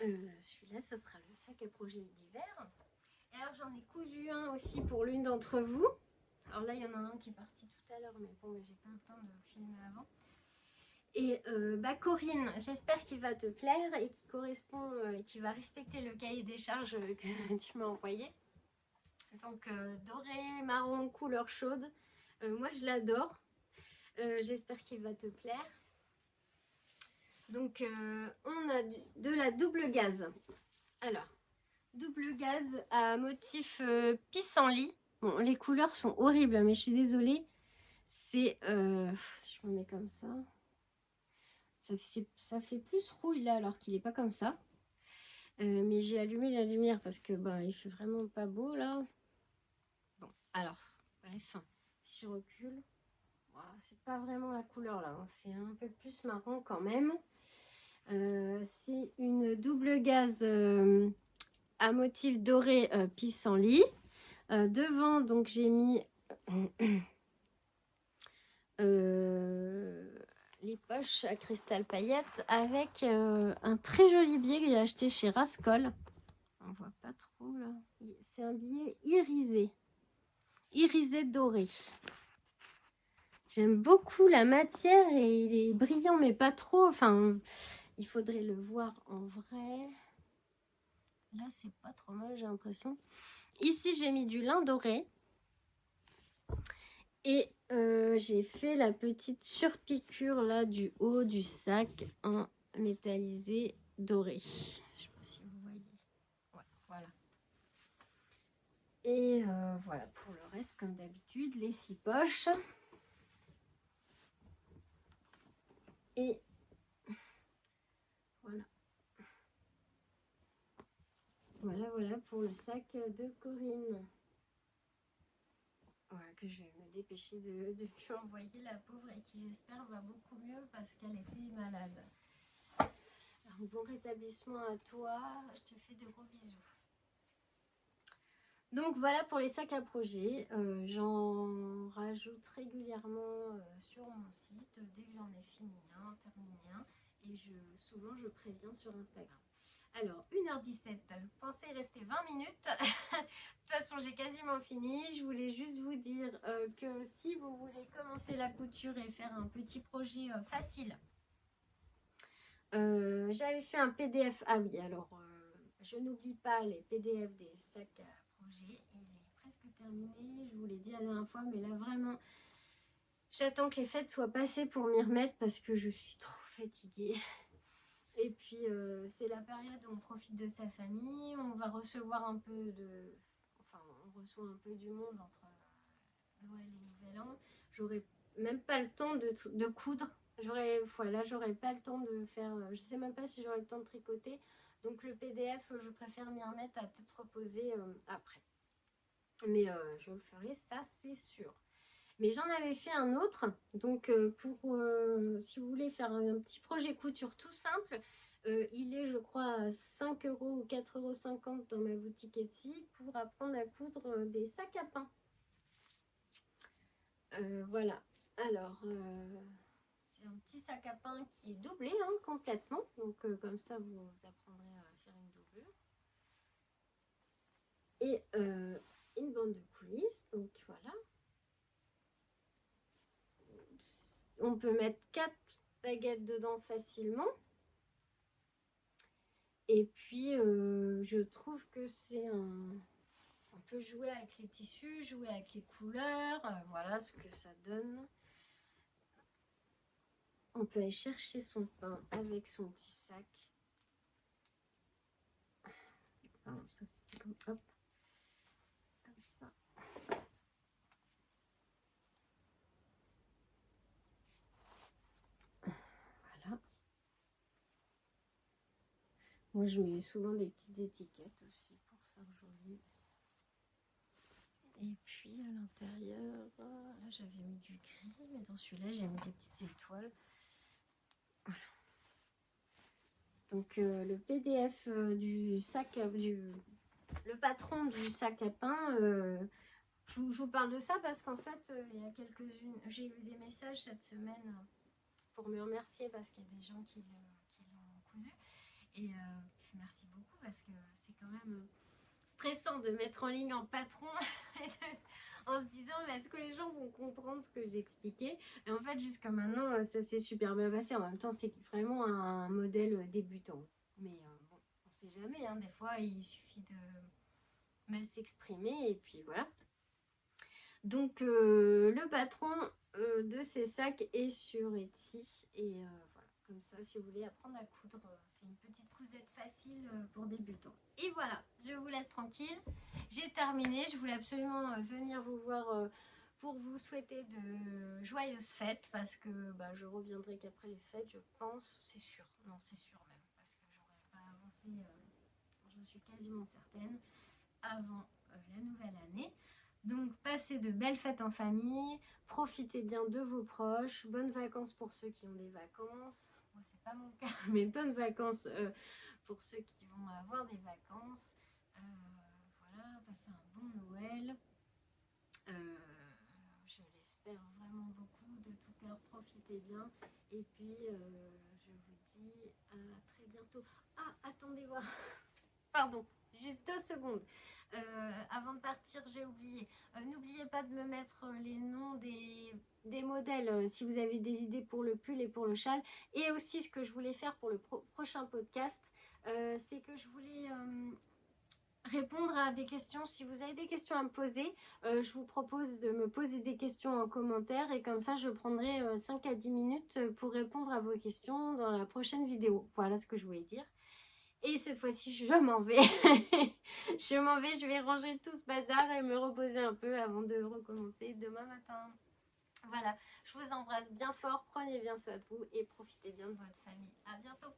l'œil. Celui-là, ça sera le sac à projet d'hiver. Et alors, j'en ai cousu un aussi pour l'une d'entre vous. Alors là, il y en a un qui est parti tout à l'heure, mais bon, j'ai pas eu le temps de le filmer avant. Et Corinne, j'espère qu'il va te plaire et qu'il correspond, qu'il va respecter le cahier des charges que tu m'as envoyé. Donc doré, marron, couleur chaude. Moi, je l'adore. J'espère qu'il va te plaire. Donc, on a de la double gaze. Alors, double gaze à motif pissenlit. Bon, les couleurs sont horribles, mais je suis désolée. C'est... si je me mets comme ça... Ça fait plus rouille là, alors qu'il n'est pas comme ça. Mais j'ai allumé la lumière parce que il fait vraiment pas beau là. Bon, alors, bref, si je recule... c'est pas vraiment la couleur là, hein. C'est un peu plus marron quand même. C'est une double gaze à motif doré pissenlit. Devant, donc j'ai mis les poches à cristal paillettes avec un très joli billet que j'ai acheté chez Rascol. On voit pas trop là. C'est un billet irisé doré. J'aime beaucoup la matière et il est brillant mais pas trop. Enfin, il faudrait le voir en vrai. Là, c'est pas trop mal, j'ai l'impression. Ici, j'ai mis du lin doré. Et j'ai fait la petite surpiqûre là du haut du sac en métallisé doré. Je sais pas si vous voyez. Ouais, voilà. Et voilà pour le reste, comme d'habitude, les 6 poches. Et voilà. Voilà pour le sac de Corinne. Voilà, que je vais me dépêcher de lui envoyer, la pauvre, et qui j'espère va beaucoup mieux parce qu'elle était malade. Alors, bon rétablissement à toi, je te fais de gros bisous. Donc voilà pour les sacs à projet. J'en rajoute régulièrement sur mon site dès que j'en ai fini un, terminé un, et souvent je préviens sur Instagram. Alors, 1h17, je pensais rester 20 minutes. De toute façon, j'ai quasiment fini. Je voulais juste vous dire que si vous voulez commencer la couture et faire un petit projet facile, j'avais fait un PDF. Ah oui, alors, je n'oublie pas les PDF des sacs à projet. Il est presque terminé, je vous l'ai dit la dernière fois, mais là, vraiment, j'attends que les fêtes soient passées pour m'y remettre parce que je suis trop fatiguée. Et puis, c'est la période où on profite de sa famille, on va recevoir un peu de... Enfin, on reçoit un peu du monde entre Noël et Nouvel An. J'aurais même pas le temps de coudre. J'aurais pas le temps de faire... Je sais même pas si j'aurai le temps de tricoter. Donc, le PDF, je préfère m'y remettre à tête reposée après. Mais je le ferai, ça, c'est sûr. Mais j'en avais fait un autre, donc si vous voulez faire un petit projet couture tout simple, il est je crois à 5 € ou 4,50 € dans ma boutique Etsy pour apprendre à coudre des sacs à pain. Voilà, alors c'est un petit sac à pain qui est doublé complètement, donc comme ça vous apprendrez à faire une doublure. Et une bande de coulisses, donc voilà. On peut mettre 4 baguettes dedans facilement. Et puis, je trouve que c'est un... On peut jouer avec les tissus, jouer avec les couleurs. Voilà ce que ça donne. On peut aller chercher son pain avec son petit sac. Alors, ça, c'était comme... Hop. Comme ça. Voilà. Moi, je mets souvent des petites étiquettes aussi pour faire joli. Et puis, à l'intérieur, là, j'avais mis du gris, mais dans celui-là, j'ai mis des petites étoiles. Voilà. Donc, le PDF du sac, le patron du sac à pain, vous je vous parle de ça parce qu'en fait, il y a quelques-unes, j'ai eu des messages cette semaine pour me remercier parce qu'il y a des gens qui l'ont cousu. Et merci beaucoup parce que c'est quand même stressant de mettre en ligne en patron en se disant mais est-ce que les gens vont comprendre ce que j'ai expliqué. Et en fait jusqu'à maintenant ça s'est super bien passé. En même temps c'est vraiment un modèle débutant. Mais bon, on sait jamais, hein. Des fois il suffit de mal s'exprimer et puis voilà. Donc le patron de ces sacs est sur Etsy et voilà, comme ça si vous voulez apprendre à coudre, c'est une petite cousette facile pour débutants. Et voilà, je vous laisse tranquille, j'ai terminé, je voulais absolument venir vous voir pour vous souhaiter de joyeuses fêtes parce que bah, je reviendrai qu'après les fêtes, je pense, c'est sûr, non c'est sûr même, parce que j'aurais pas avancé, je suis quasiment certaine, avant la nouvelle année. Donc passez de belles fêtes en famille, profitez bien de vos proches, bonnes vacances pour ceux qui ont des vacances. Moi c'est pas mon cas, mais bonnes vacances pour ceux qui vont avoir des vacances. Voilà, passez un bon Noël. Je l'espère vraiment beaucoup, de tout cœur, profitez bien. Et puis je vous dis à très bientôt. Ah, attendez voir. Pardon, juste 2 secondes. Avant de partir, j'ai oublié. N'oubliez pas de me mettre les noms des modèles si vous avez des idées pour le pull et pour le châle. Et aussi, ce que je voulais faire pour le prochain podcast, c'est que je voulais répondre à des questions. Si vous avez des questions à me poser, je vous propose de me poser des questions en commentaire et comme ça, je prendrai 5 à 10 minutes pour répondre à vos questions dans la prochaine vidéo. Voilà ce que je voulais dire. Et cette fois-ci, je m'en vais. Je m'en vais, je vais ranger tout ce bazar et me reposer un peu avant de recommencer demain matin. Voilà, je vous embrasse bien fort, prenez bien soin de vous et profitez bien de votre famille. À bientôt.